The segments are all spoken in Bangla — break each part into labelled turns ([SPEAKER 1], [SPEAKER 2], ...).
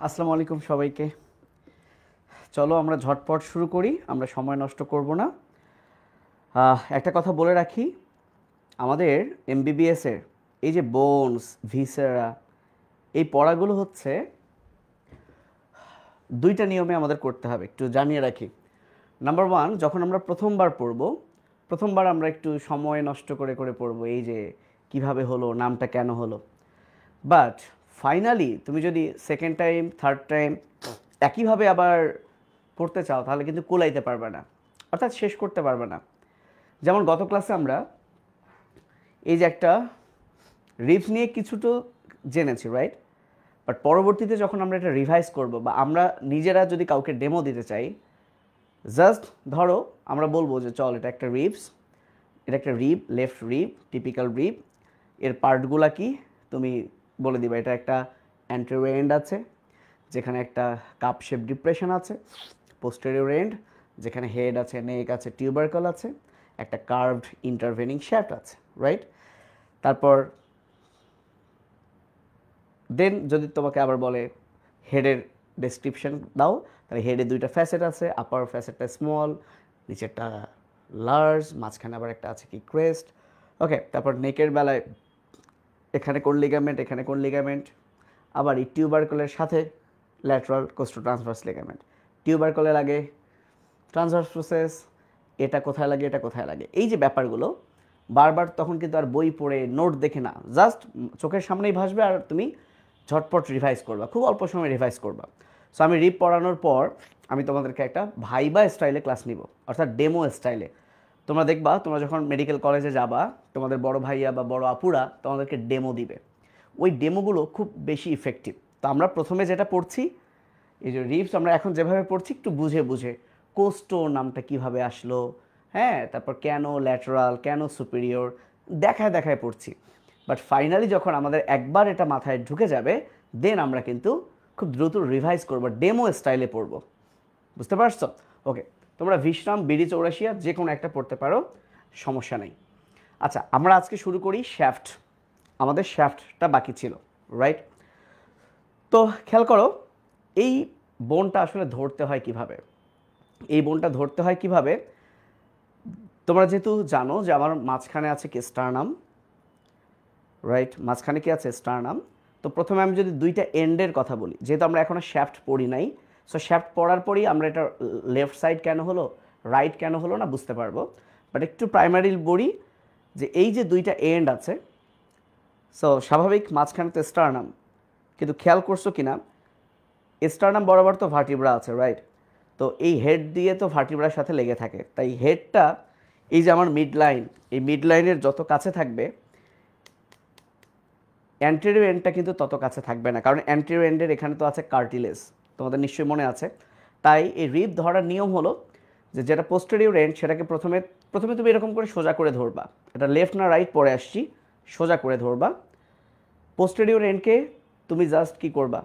[SPEAKER 1] আসসালামু আলাইকুম সবাইকে। চলো আমরা ঝটপট শুরু করি, আমরা সময় নষ্ট করব না। একটা কথা বলে রাখি, আমাদের এমবিবিএসের এই যে বোনস ভিসেরা এই পড়াগুলো হচ্ছে দুইটা নিয়মে আমাদের করতে হবে, একটু জানিয়ে রাখি। নাম্বার ওয়ান, যখন আমরা প্রথমবার পড়ব, প্রথমবার আমরা একটু সময় নষ্ট করে করে পড়ব, এই যে কিভাবে হলো, নামটা কেন হলো। বাট ফাইনালি তুমি যদি সেকেন্ড টাইম থার্ড টাইম একইভাবে আবার পড়তে চাও তাহলে কিন্তু কুলাইতে পারবে না, অর্থাৎ শেষ করতে পারবে না। যেমন গত ক্লাসে আমরা এই যে একটা রিপস নিয়ে কিছু তো জেনেছি, রাইট? বাট পরবর্তীতে যখন আমরা এটা রিভাইজ করব বা আমরা নিজেরা যদি কাউকে ডেমো দিতে চাই, জাস্ট ধরো আমরা বলবো যে চল এটা একটা রিপস, এটা একটা রিপ, লেফট রিপ, টিপিক্যাল রিপ, এর পার্টগুলা কি তুমি বলে দিবা। এটা একটা অ্যান্টেরিয়র এন্ড আছে যেখানে একটা কাপ শেপ ডিপ্রেশন আছে, পোস্টেরিয়র এন্ড যেখানে হেড আছে, নেক আছে, টিউবারকল আছে, একটা কার্ভড ইন্টারভেনিং শ্যাফট আছে, রাইট? তারপর দেন যদি তোমাকে আবার বলে হেডের ডেসক্রিপশন দাও, তাহলে হেডে দুইটা ফ্যাসেট আছে, আপার ফ্যাসেটটা স্মল, নিচেরটা লার্জ, মাঝখানে আবার একটা আছে কি ক্রেস্ট। ওকে, তারপর নেকের বেলায় এখানে কোন লিগামেন্ট, এখানে কোন লিগামেন্ট, আবার এই টিউবারকলের সাথে ল্যাটারাল কোস্টোট্রান্সভার্স লিগামেন্ট, টিউবারকলে লাগে ট্রান্সভার্স প্রসেস, এটা কোথায় লাগে, এটা কোথায় লাগে, এই যে ব্যাপারগুলো বারবার তখন কিন্তু আর বই পড়ে নোট দেখে না, জাস্ট চোখের সামনেই ভাসবে আর তুমি ঝটপট রিভাইজ করবা, খুব অল্প সময় রিভাইজ করবা। সো আমি রিপ পড়ানোর পর আমি তোমাদেরকে একটা ভাইবা স্টাইলে ক্লাস নিব, অর্থাৎ ডেমো স্টাইলে। তোমরা দেখবা তোমরা যখন মেডিকেল কলেজে যাবা, তোমাদের বড় ভাইয়া বা বড় আপুরা তোমাদেরকে ডেমো দিবে, ওই ডেমোগুলো খুব বেশি ইফেক্টিভ। তো আমরা প্রথমে যেটা পড়ছি, এই যে রিপস আমরা এখন যেভাবে পড়ছি একটু বুঝে বুঝে, কোস্টো নামটা কিভাবে আসলো, হ্যাঁ, তারপর কেন ল্যাটারাল, কেন সুপিরিয়র, দেখায় দেখায় পড়ছি। বাট ফাইনালি যখন আমাদের একবার এটা মাথায় ঢুকে যাবে, দেন আমরা কিন্তু খুব দ্রুত রিভাইজ করবো, ডেমো স্টাইলে পড়বো। বুঝতে পারছো? ওকে, তোমরা বিশ্রাম, বিডি চৌরাশিয়া যে কোনো একটা পড়তে পারো, সমস্যা নেই। আচ্ছা, আমরা আজকে শুরু করি শ্যাফট। আমাদের শ্যাফটটা বাকি ছিল, রাইট? তো খেয়াল করো, এই বোনটা আসলে ধরতে হয় কিভাবে, এই বোনটা ধরতে হয় কিভাবে। তোমরা যেহেতু জানো যে আমার মাঝখানে আছে কি স্টারনাম, রাইট? মাঝখানে কি আছে? স্টারনাম। তো প্রথমে আমি যদি দুইটা এন্ডের কথা বলি, যেহেতু আমরা এখনও শ্যাফট পড়ি নাই, সো শ্যাফট পড়ার পরই আমরা এটা লেফট সাইড কেন হলো, রাইট কেন হলো না বুঝতে পারবো। বাট একটু প্রাইমারি বলি যে এই যে দুইটা এন্ড আছে, সো স্বাভাবিক মাঝখানে তো স্টারনাম, কিন্তু খেয়াল করছো কি না, স্টারনাম বরাবর তো ভার্টিব্রা আছে, রাইট? তো এই হেড দিয়ে তো ভার্টিব্রার সাথে লেগে থাকে, তাই হেডটা এই যে আমার মিড লাইন, এই মিড লাইনের যত কাছে থাকবে, অ্যান্টেরিয়র এন্ডটা কিন্তু তত কাছে থাকবে না, কারণ অ্যান্টেরিয়র এন্ডের এখানে তো আছে কার্টিলেজ, তোমাদের নিশ্চয়ই মনে আছে। তাই এই রিপ ধরার নিয়ম হলো যে যেটা পোস্টেরিয়র এন্ড সেটাকে প্রথমে প্রথমে তুমি এরকম করে সোজা করে ধরবা, এটা লেফট না রাইট পরে আসছি, সোজা করে ধরবা। পোস্টেরিয়র এন্ডকে তুমি জাস্ট কি করবা,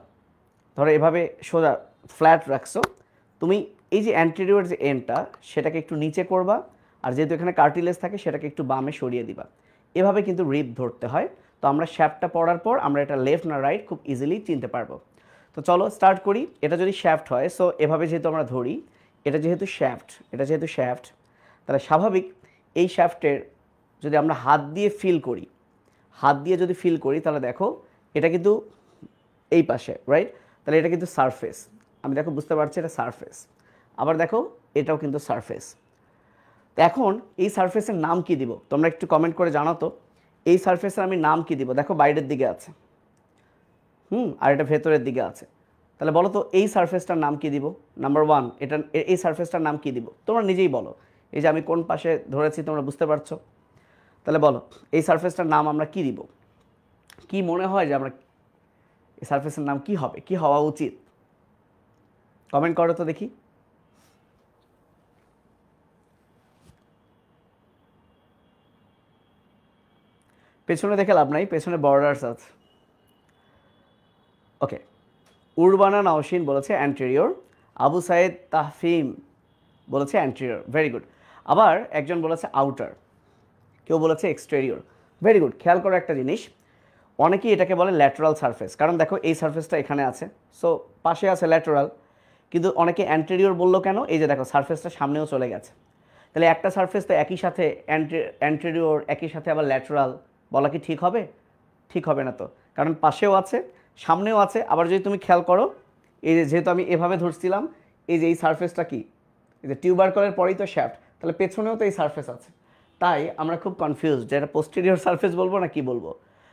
[SPEAKER 1] ধরো এভাবে সোজা ফ্ল্যাট রাখছো, তুমি এই যে অ্যান্টেরিয়র যে এন্ডটা সেটাকে একটু নিচে করবা, আর যেহেতু এখানে কার্টিলেজ থাকে সেটাকে একটু বামে সরিয়ে দিবা। এভাবে কিন্তু রিপ ধরতে হয়। তো আমরা শ্যাফটটা পড়ার পর আমরা এটা লেফট না রাইট খুব ইজিলি চিনতে পারবো। তো চলো স্টার্ট করি। এটা যদি শ্যাফট হয়, সো এভাবে যেহেতু আমরা ধরি, এটা যেহেতু শ্যাফট, এটা যেহেতু শ্যাফট, তাহলে স্বাভাবিক এই শ্যাফটের যদি আমরা হাত দিয়ে ফিল করি, হাত দিয়ে যদি ফিল করি তাহলে দেখো এটা কিন্তু এই পাশে, রাইট? তাহলে এটা কিন্তু সারফেস, আমি দেখো বুঝতে পারছি এটা সারফেস। আবার দেখো এটাও কিন্তু সারফেস। তো এখন এই সারফেসের নাম কি দিব তোমরা একটু কমেন্ট করে জানাও তো, এই সারফেসের আমি নাম কি দিব? দেখো বাইরের দিকে আছে, আর এটা ভেতরের দিকে আছে, তাহলে বলো তো এই সারফেসটার নাম কি দিব? নাম্বার ওয়ান, এটা এই সারফেসটার নাম কি দিব তোমরা নিজেই বলো। এই যে আমি কোন পাশে ধরেছি তোমরা বুঝতে পারছো? তাহলে বলো এই সারফেসটার নাম আমরা কি দিব? কি মনে হয় যে আমরা এই সারফেসের নাম কি হবে, কি হওয়া উচিত? কমেন্ট করো তো দেখি। পেছনে দেখে লাভ নাই, পেছনে বর্ডার্স আছে। ওকে, উরবানা নাওশিন বলেছে অ্যান্টেরিয়র, আবু সাইদ তাহফিম বলেছে অ্যান্টেরিয়র, ভেরি গুড। আবার একজন বলেছে আউটার, কেউ বলেছে এক্সটেরিয়র, ভেরি গুড। খেয়াল করো একটা জিনিস, অনেকেই এটাকে বলে ল্যাটারাল সারফেস, কারণ দেখো এই সারফেসটা এখানে আছে, সো পাশে আছে ল্যাটারাল। কিন্তু অনেকে অ্যান্টেরিয়র বললো কেন, এই যে দেখো সারফেসটা সামনেও চলে গেছে, তাহলে একটা সারফেস তো একই সাথে অ্যান্টেরিয়র একই সাথে আবার ল্যাটারাল বলা কি ঠিক হবে? ঠিক হবে না তো, কারণ পাশেও আছে সামনেও আছে। আবার যদি তুমি খেয়াল করো, এই যে যেহেতু আমি এভাবে ধরছিলাম, এই যে এই সারফেসটা কি, এই যে টিউবারকলের পরেই তো শ্যাফট, তাহলে পেছনেও তো এই সারফেস আছে। তাই আমরা খুব কনফিউজ যে এটা পোস্টেরিয়র সারফেস বলবো না কি বলবো।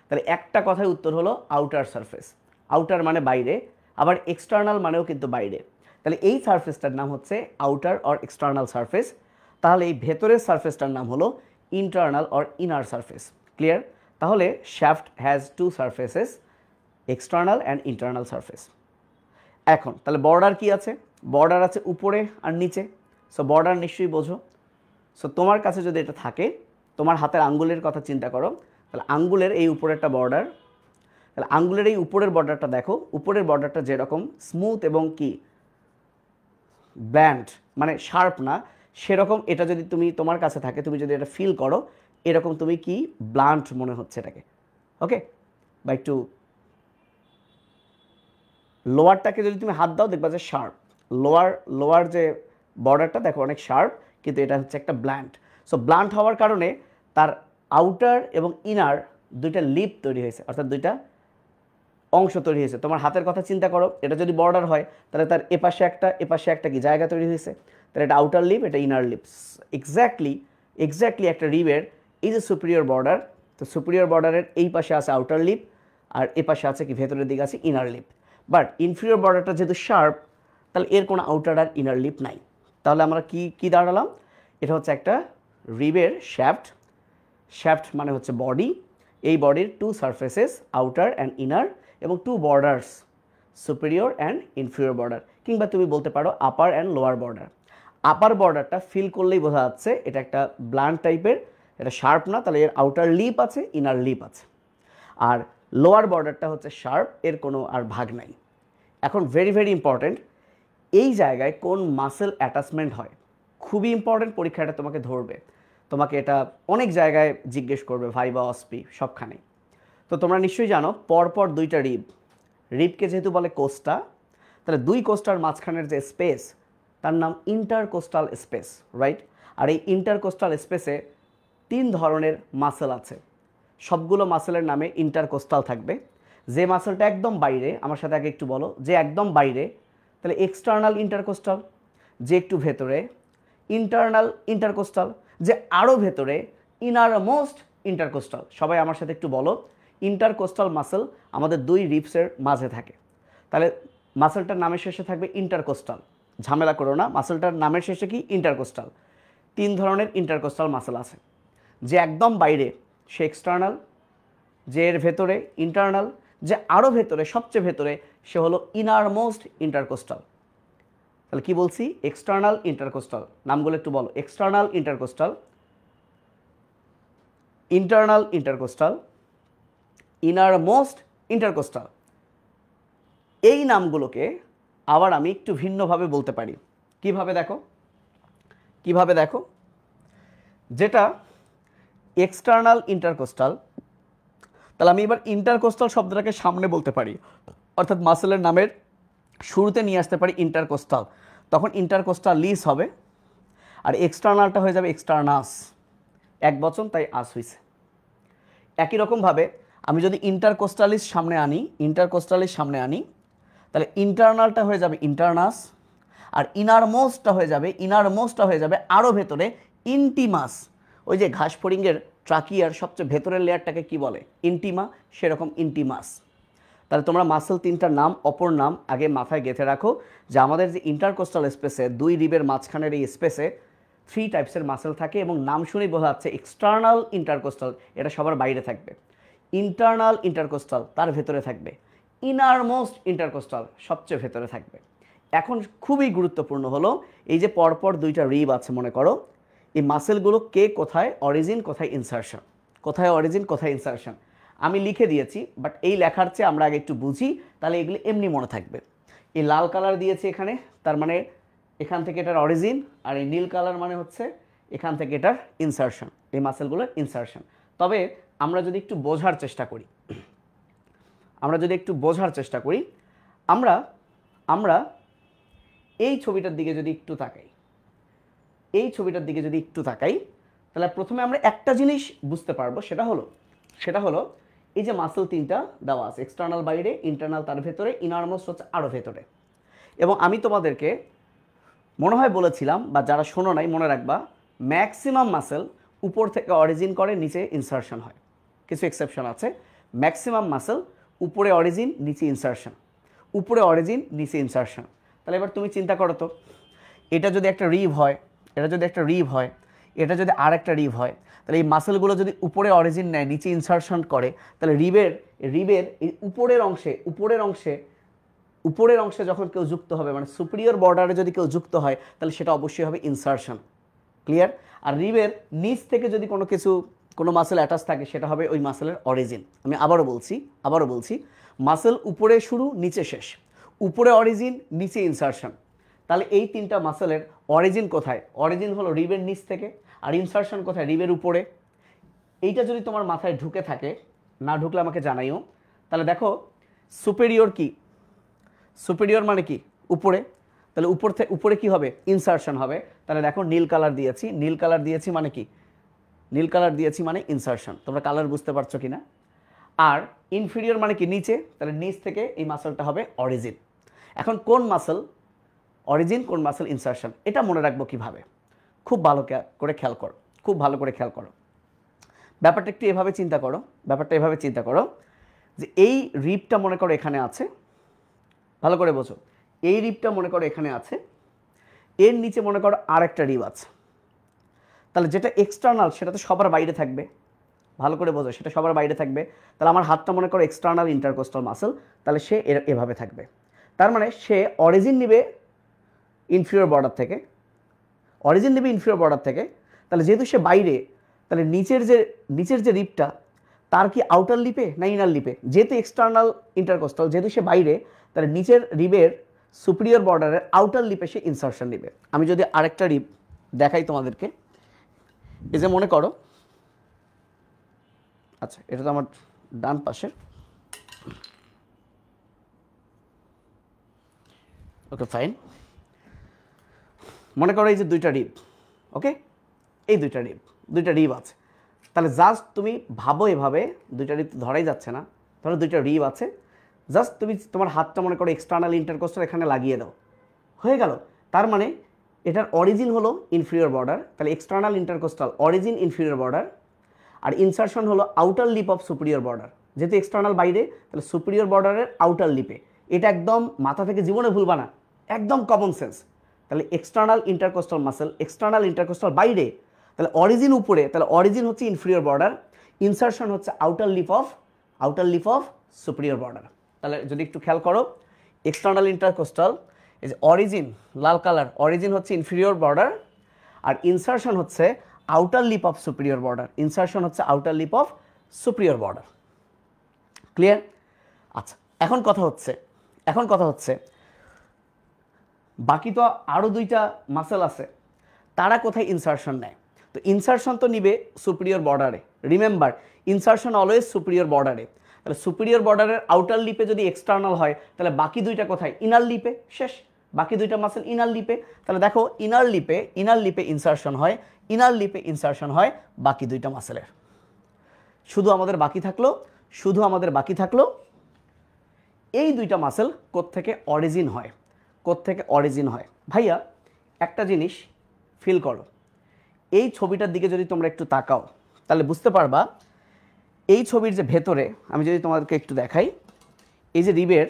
[SPEAKER 1] তাহলে একটা কথায় উত্তর হলো আউটার সারফেস। আউটার মানে বাইরে, আবার এক্সটার্নাল মানেও কিন্তু বাইরে। তাহলে এই সারফেসটার নাম হচ্ছে আউটার অর এক্সটার্নাল সারফেস। তাহলে এই ভেতরের সারফেসটার নাম হলো internal or inner surface. Clear? তাহলে shaft has two surfaces, external and internal surface. এখন তাহলে বর্ডার কি আছে? বর্ডার আছে উপরে আর নিচে। সো বর্ডার নিশ্চয়ই বোঝো। সো তোমার কাছে যদি এটা থাকে, তোমার হাতের আঙ্গুলের কথা চিন্তা করো, তাহলে আঙ্গুলের এই উপরেরটা বর্ডার। তাহলে আঙ্গুলের এই উপরের বর্ডারটা দেখো, উপরের বর্ডারটা যেরকম স্মুথ এবং কি ব্ল্যান্ড, মানে শার্প না, সেরকম এটা যদি তুমি তোমার কাছে থাকে, তুমি যদি এটা ফিল করো, এরকম তুমি কি ব্লান্ট মনে হচ্ছে এটাকে। ওকে, বা একটু লোয়ারটাকে যদি তুমি হাত দাও দেখবা যে শার্প। লোয়ার যে বর্ডারটা দেখো অনেক শার্প, কিন্তু এটা হচ্ছে একটা ব্ল্যান্ট। সো ব্লান্ট হওয়ার কারণে তার আউটার এবং ইনার দুইটা লিপ তৈরি হয়েছে, অর্থাৎ দুইটা অংশ তৈরি হয়েছে। তোমার হাতের কথা চিন্তা করো, এটা যদি বর্ডার হয় তাহলে তার এপাশে একটা কি জায়গা তৈরি হয়েছে, তাহলে এটা আউটার লিপ, এটা ইনার লিপস। এক্স্যাক্টলি একটা রিবের এই যে সুপিরিয়র বর্ডার, তো সুপিরিয়র বর্ডারের এই পাশে আছে আউটার লিপ, আর এ পাশে আছে কি ভেতরের দিকে আছে ইনার লিপ। বাট ইনফিরিয়র বর্ডারটা যেহেতু শার্প, তাহলে এর কোনো আউটার আর ইনার লিপ নাই। তাহলে আমরা কি দাঁড়ালাম? এটা হচ্ছে একটা রিবের শ্যাফট মানে হচ্ছে বডি। এই বডির two surfaces, outer and inner, এবং two borders, superior and inferior border, কিংবা তুমি বলতে পারো upper and lower border. Upper বর্ডারটা ফিল করলেই বোঝা যাচ্ছে এটা একটা ব্লান্ট টাইপের, এটা শার্প না, তাহলে এর আউটার লিপ আছে, ইনার লিপ আছে। আর লোয়ার বর্ডারটা হচ্ছে শার্প, এর কোনো আর ভাগ নাই। এখন ভেরি ইম্পর্টেন্ট, এই জায়গায় কোন মাসেল অ্যাটাচমেন্ট হয়, খুবই ইম্পর্টেন্ট। পরীক্ষাটা তোমাকে ধরবে, তোমাকে এটা অনেক জায়গায় জিজ্ঞেস করবে, ভাইবা, অসপি, সবখানেই। তো তোমরা নিশ্চয়ই জানো পরপর দুইটা রিবকে যেহেতু বলে কোস্টা, তাহলে দুই কোস্টার মাঝখানের যে স্পেস, তার নাম ইন্টারকোস্টাল স্পেস, রাইট? আর এই ইন্টারকোস্টাল স্পেসে 3 ধরনের মাসেল আছে। সবগুলো মাসেলের নামে ইন্টারকোস্টাল থাকবে। যে মাসেলটা একদম বাইরে, আমার সাথে আগে একটু বলো, যে একদম বাইরে তাহলে এক্সটার্নাল ইন্টারকোস্টাল, যে একটু ভেতরে ইন্টারনাল ইন্টারকোস্টাল, যে আরও ভেতরে ইনার মোস্ট ইন্টারকোস্টাল। সবাই আমার সাথে একটু বলো, ইন্টারকোস্টাল মাসেল আমাদের দুই রিবসের মাঝে থাকে। তাহলে মাসেলটার নামের শেষে থাকবে ইন্টারকোস্টাল, ঝামেলা করো না, মাসেলটার নামের শেষে কি ইন্টারকোস্টাল। 3 ধরনের ইন্টারকোস্টাল মাসেল আছে। যে একদম বাইরে সে এক্সটার্নাল, যে এর ভেতরে ইন্টারনাল, যে আরও ভেতরে সবচেয়ে ভেতরে সে হলো ইনার মোস্ট ইন্টারকোস্টাল। তাহলে কি বলছি? এক্সটার্নাল ইন্টারকোস্টাল, নামগুলো একটু বলো। External intercostal, internal intercostal, inner most intercostal. এই নামগুলোকে আবার আমি একটু ভিন্নভাবে বলতে পারি। কিভাবে দেখো, যেটা এক্সটার্নাল ইন্টারকোস্টাল, তাহলে আমি এবার ইন্টারকোস্টাল শব্দটাকে সামনে বলতে পারি, অর্থাৎ মাসেলের নামের শুরুতে নিয়ে আসতে পারি ইন্টারকোস্টাল, তখন ইন্টারকোস্টাল লিস হবে। আর এক্সটার্নালটা হয়ে যাবে এক্সটার্নাস, এক বচন, তাই আস হয়েছে। একই রকমভাবে আমি যদি ইন্টারকোস্টালিস সামনে আনি, তাহলে ইন্টারনালটা হয়ে যাবে ইন্টারনাস, আর ইনারমোস্টটা হয়ে যাবে আরও ভেতরে ইন্টিমাস। ওই যে ঘাস ফড়িংয়ের ট্রাকিয়ার সবচেয়ে ভেতরের লেয়ারটাকে কি বলে? ইন্টিমা, সেরকম ইন্টিমাস। তাহলে তোমরা মাসেল 3টার নাম, অপর নাম আগে মাথায় গেঁথে রাখো, যে আমাদের যে ইন্টারকোস্টাল স্পেসে, দুই রিবের মাঝখানের এই স্পেসে 3 টাইপসের মাসেল থাকে, এবং নাম শুনেই বোঝা যাচ্ছে এক্সটার্নাল ইন্টারকোস্টাল, এটা সবার বাইরে থাকবে। ইন্টারনাল ইন্টারকোস্টাল তার ভেতরে থাকবে। ইনারমোস্ট ইন্টারকোস্টাল সবচেয়ে ভেতরে থাকবে। এখন খুবই গুরুত্বপূর্ণ হলো, এই যে পরপর 2টা রিব আছে মনে করো, এই মাসেলগুলো কে কোথায় অরিজিন, কোথায় ইনসারশন, আমি লিখে দিয়েছি, বাট এই লেখার চেয়ে আমরা আগে একটু বুঝি, তাহলে এগুলো এমনি মনে থাকবে। এই লাল কালার দিয়েছি এখানে, তার মানে এখান থেকে এটার অরিজিন, আর এই নীল কালার মানে হচ্ছে এখান থেকে এটার ইনসারশন, এই মাসেলগুলোর ইনসারশন। তবে আমরা যদি একটু বোঝার চেষ্টা করি, আমরা যদি একটু বোঝার চেষ্টা করি, আমরা আমরা এই ছবিটার দিকে যদি একটু তাকাই, এই ছবিটার দিকে যদি একটু তাকাই, তাহলে প্রথমে আমরা একটা জিনিস বুঝতে পারবো, সেটা হলো এই যে মাসল তিনটা দেওয়া আছে, এক্সটার্নাল বাইরে, ইন্টারনাল তার ভেতরে, ইনারমোস্ট হচ্ছে আরও ভেতরে। এবং আমি তোমাদেরকে মনে হয় বলেছিলাম, বা যারা শোনো নাই মনে রাখবা, ম্যাক্সিমাম মাসেল উপর থেকে অরিজিন করে নিচে ইনসারশন হয়, কিছু এক্সেপশন আছে। ম্যাক্সিমাম মাসেল উপরে অরিজিন নিচে ইনসারশন, উপরে অরিজিন নিচে ইনসারশন। তাহলে এবার তুমি চিন্তা করো তো, এটা যদি একটা রিভ হয়, এটা যদি একটা রিভ হয়, এটা যদি আর একটা রিভ হয়, তাহলে এই মাসেলগুলো যদি উপরে অরিজিন নেয় নিচে ইনসারশন করে, তাহলে রিবের এই উপরের অংশে যখন কেউ যুক্ত হবে, মানে সুপিরিয়র বর্ডারে যদি কেউ যুক্ত হয়, তাহলে সেটা অবশ্যই হবে ইনসারশন। ক্লিয়ার? আর রিবের নিচ থেকে যদি কোনো মাসেল অ্যাটাচ থাকে, সেটা হবে ওই মাসেলের অরিজিন। আমি আবারও বলছি, মাসেল উপরে শুরু নিচে শেষ, উপরে অরিজিন নিচে ইনসারশন। তাহলে এই তিনটা মাসেলের অরিজিন কোথায়? অরিজিন হলো রিবের নিচ থেকে, আর ইনসারশন কোথায়? রিবের উপরে। এইটা যদি তোমার মাথায় ঢুকে থাকে, না ঢুকলে আমাকে জানাইও। তাহলে দেখো, সুপিরিয়র কি? সুপিরিয়র মানে কি? উপরে। তাহলে উপরে কি হবে? ইনসারশন হবে। তাহলে দেখো নীল কালার দিয়েছি মানে কি? নীল কালার দিয়েছি মানে ইনসারশন। তোমরা কালার বুঝতে পারছো কিনা? আর ইনফিরিয়র মানে কি? নিচে। তাহলে নিচ থেকে এই মাসেলটা হবে অরিজিন। এখন কোন মাসেল অরিজিন, কোন মাসেল ইনসারশন, এটা মনে রাখবো কিভাবে? খুব ভালো করে খেয়াল করো। ব্যাপারটা এভাবে চিন্তা করো যে এই রিবটা মনে করো এখানে আছে, ভালো করে বোঝো, এই রিবটা মনে করো এখানে আছে, এর নিচে মনে করো আর একটা রিব আছে। তাহলে যেটা এক্সটার্নাল সেটা তো সবার বাইরে থাকবে, ভালো করে বোঝো, সেটা সবার বাইরে থাকবে। তাহলে আমার হাতটা মনে করো এক্সটার্নাল ইন্টারকোস্টাল মাসেল, তাহলে সে এভাবে থাকবে। তার মানে সে অরিজিন নিবে ইনফিরিয়র বর্ডার থেকে, তাহলে যেহেতু সে বাইরে, তাহলে নিচের যে রিবটা, তার কি আউটার লিপে না ইনার লিপে? যেহেতু এক্সটার্নাল ইন্টারকোস্টাল, যেহেতু সে বাইরে, তাহলে নিচের রিবের সুপিরিয়র বর্ডারের আউটার লিপে সে ইনসারশন নিবে। আমি যদি আরেকটা রিব দেখাই তোমাদেরকে, এই যে মনে করো, আচ্ছা এটা তো আমার ডান পাশের, ওকে ফাইন। মনে করো এই যে দুইটা রিব, ওকে, এই দুইটা রিব আছে। তাহলে জাস্ট তুমি ভাবো এভাবে, দুইটা রিব ধরাই যাচ্ছে না, ধরো দুইটা রিব আছে, জাস্ট তুমি তোমার হাতটা মনে করো এক্সটার্নাল ইন্টারকোস্টাল এখানে লাগিয়ে দাও, হয়ে গেল। তার মানে এটার অরিজিন হলো ইনফিরিয়র বর্ডার, তাহলে external intercostal origin inferior border, আর ইনসারশন হলো outer lip of superior border. যেহেতু এক্সটার্নাল বাইরে, তাহলে সুপিরিয়র বর্ডারের আউটার লিপে। এটা একদম মাথা থেকে জীবনে ভুলবা না, একদম কমন সেন্স। তাহলে external intercostal muscle, external intercostal বাইরে, তাহলে অরিজিন উপরে, তাহলে অরিজিন হচ্ছে ইনফিরিয়র বর্ডার, ইনসারশন হচ্ছে outer lip of superior border. তাহলে যদি একটু খেয়াল করো, এক্সটার্নাল ইন্টারকোস্টাল, এই যে অরিজিন লাল কালার, অরিজিন হচ্ছে ইনফিরিয়র বর্ডার, আর ইনসারশন হচ্ছে outer lip of superior border, clear? আচ্ছা, এখন কথা হচ্ছে বাকি তো আরও দুইটা মাসেল আছে, তারা কোথায় ইনসারশন নেয়? তো ইনসারশন তো নিবে সুপিরিয়র বর্ডারে। রিমেম্বার, ইনসারশন অলওয়েজ সুপিরিয়র বর্ডারে। তাহলে সুপিরিয়র বর্ডারের আউটার লিপে যদি এক্সটার্নাল হয়, তাহলে বাকি দুইটা কোথায়? ইনার লিপে। শেষ, বাকি দুইটা মাসেল ইনার লিপে। তাহলে দেখো ইনার লিপে ইনসারশন হয় বাকি দুইটা মাসেলের। শুধু আমাদের বাকি থাকলো এই দুইটা মাসেল কোত্থেকে অরিজিন হয়। ভাইয়া একটা জিনিস ফিল করো, এই ছবিটার দিকে যদি তোমরা একটু তাকাও, তাহলে বুঝতে পারবা এই ছবির যে ভেতরে, আমি যদি তোমাদেরকে একটু দেখাই, এই যে রিবের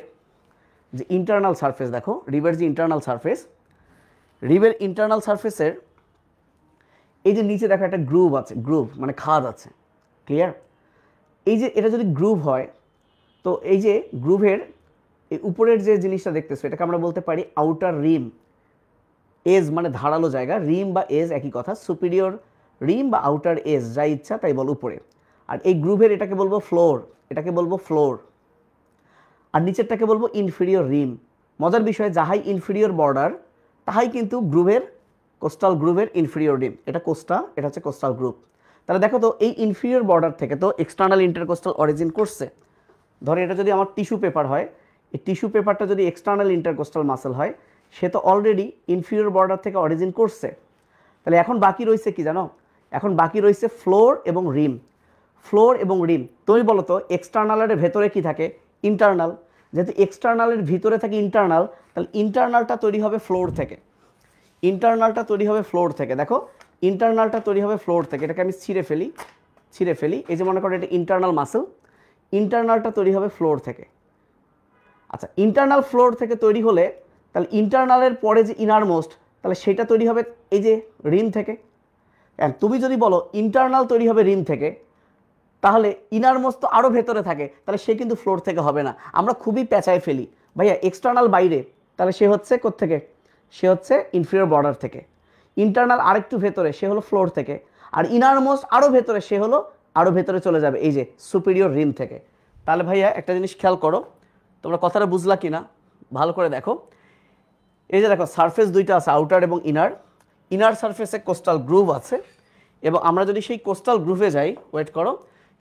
[SPEAKER 1] যে ইন্টারনাল সারফেস, দেখো রিবের ইন্টারনাল সারফেসের এই যে নিচে দেখো একটা গ্রুভ আছে, মানে খাদ আছে, ক্লিয়ার? এই যে এটা যদি গ্রুভ হয়, তো এই যে গ্রুভের এই উপরের যে জিনিসটা দেখতেছো, এটাকে আমরা বলতে পারি আউটার রিম। এজ মানে ধারালো জায়গা, রিম বা এজ একই কথা, সুপিরিয়র রিম বা আউটার এজ, যা ইচ্ছা তাই বল উপরে। আর এই গ্রুভের এটাকে বলবো ফ্লোর, আর নিচেরটাকে বলবো ইনফিরিয়র রিম। মজার বিষয়, যাহাই ইনফিরিয়র বর্ডার তাহাই কিন্তু কোস্টাল গ্রুভের ইনফিরিয়র রিম। এটা হচ্ছে কোস্টাল গ্রুভ। তাহলে দেখো তো এই ইনফিরিয়র বর্ডার থেকে তো এক্সটার্নাল ইন্টারকোস্টাল অরিজিন করছে, ধরো এটা যদি আমার টিস্যু পেপার হয়, এই টিস্যু পেপারটা যদি এক্সটার্নাল ইন্টারকোস্টাল মাসল হয়, সে তো অলরেডি ইনফিরিয়র বর্ডার থেকে অরিজিন করছে। তাহলে এখন বাকি রয়েছে কি জানো? এখন বাকি রয়েছে ফ্লোর এবং রিম। ফ্লোর এবং রিম, তুমি বলো তো এক্সটার্নালের ভেতরে কি থাকে? ইন্টারনাল। যেহেতু এক্সটার্নালের ভিতরে থাকে ইন্টারনাল, তাহলে ইন্টারনালটা তৈরি হবে ফ্লোর থেকে। ইন্টারনালটা তৈরি হবে ফ্লোর থেকে। দেখো ইন্টারনালটা তৈরি হবে ফ্লোর থেকে। এটাকে আমি ছিঁড়ে ফেলি। এই যে মনে করো এটা ইন্টারনাল মাসল, ইন্টারনালটা তৈরি হবে ফ্লোর থেকে। আচ্ছা, ইন্টারনাল ফ্লোর থেকে তৈরি হলে তাহলে ইন্টারনালের পরে যে ইনার মোস্ট, তাহলে সেটা তৈরি হবে এই যে রিম থেকে। তুমি যদি বলো ইন্টারনাল তৈরি হবে রিম থেকে, তাহলে ইনার মোস্ট তো আরও ভেতরে থাকে, তাহলে সে কিন্তু ফ্লোর থেকে হবে না। আমরা খুবই পেঁচায় ফেলি ভাইয়া, এক্সটার্নাল বাইরে, তাহলে সে হচ্ছে কোত্থেকে? সে হচ্ছে ইনফিরিয়র বর্ডার থেকে। ইন্টারনাল আরেকটু ভেতরে, সে হলো ফ্লোর থেকে। আর ইনার মোস্ট আরও ভেতরে, সে হলো আরও ভেতরে চলে যাবে এই যে সুপিরিয়র রিম থেকে। তাহলে ভাইয়া একটা জিনিস খেয়াল করো, তোমরা কথাটা বুঝলা কিনা ভালো করে দেখো। এই যে দেখো সারফেস দুইটা আছে, আউটার এবং ইনার। ইনার সারফেসে কোস্টাল গ্রুভ আছে, এবং আমরা যদি সেই কোস্টাল গ্রুভে যাই, ওয়েট করো,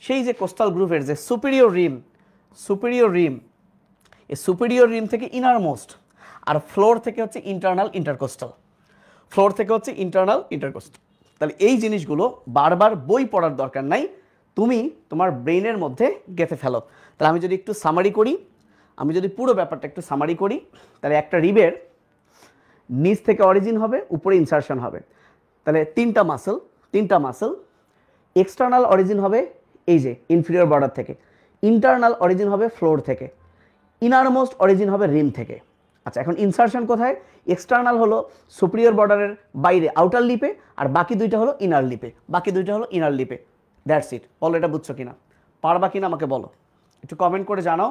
[SPEAKER 1] সেই যে কোস্টাল গ্রুভের যে সুপিরিয়র রিম, এই সুপিরিয়র রিম থেকে ইনার মোস্ট, আর ফ্লোর থেকে হচ্ছে ইন্টারনাল ইন্টারকোস্টাল, তাহলে এই জিনিসগুলো বারবার বই পড়ার দরকার নাই, তুমি তোমার ব্রেইনের মধ্যে গেঁথে ফেলো। তাহলে আমি যদি একটু সামারি করি, আমি যদি পুরো ব্যাপারটা একটু সামারি করি, তাহলে একটা রিবের নিচ থেকে অরিজিন হবে, উপরে ইনসারশন হবে। তাহলে তিনটা মাসল, এক্সটার্নাল অরিজিন হবে এই যে ইনফিরিয়র বর্ডার থেকে, ইন্টারনাল অরিজিন হবে ফ্লোর থেকে, ইনারমোস্ট অরিজিন হবে রিম থেকে। আচ্ছা, এখন ইনসারশন কোথায়? এক্সটার্নাল হলো সুপিরিয়র বর্ডারের বাইরে আউটার লিপে, আর বাকি দুইটা হলো ইনার লিপে। That's it. বলো এটা বুঝছো কিনা, পারবা কিনা আমাকে বলো, একটু কমেন্ট করে জানাও।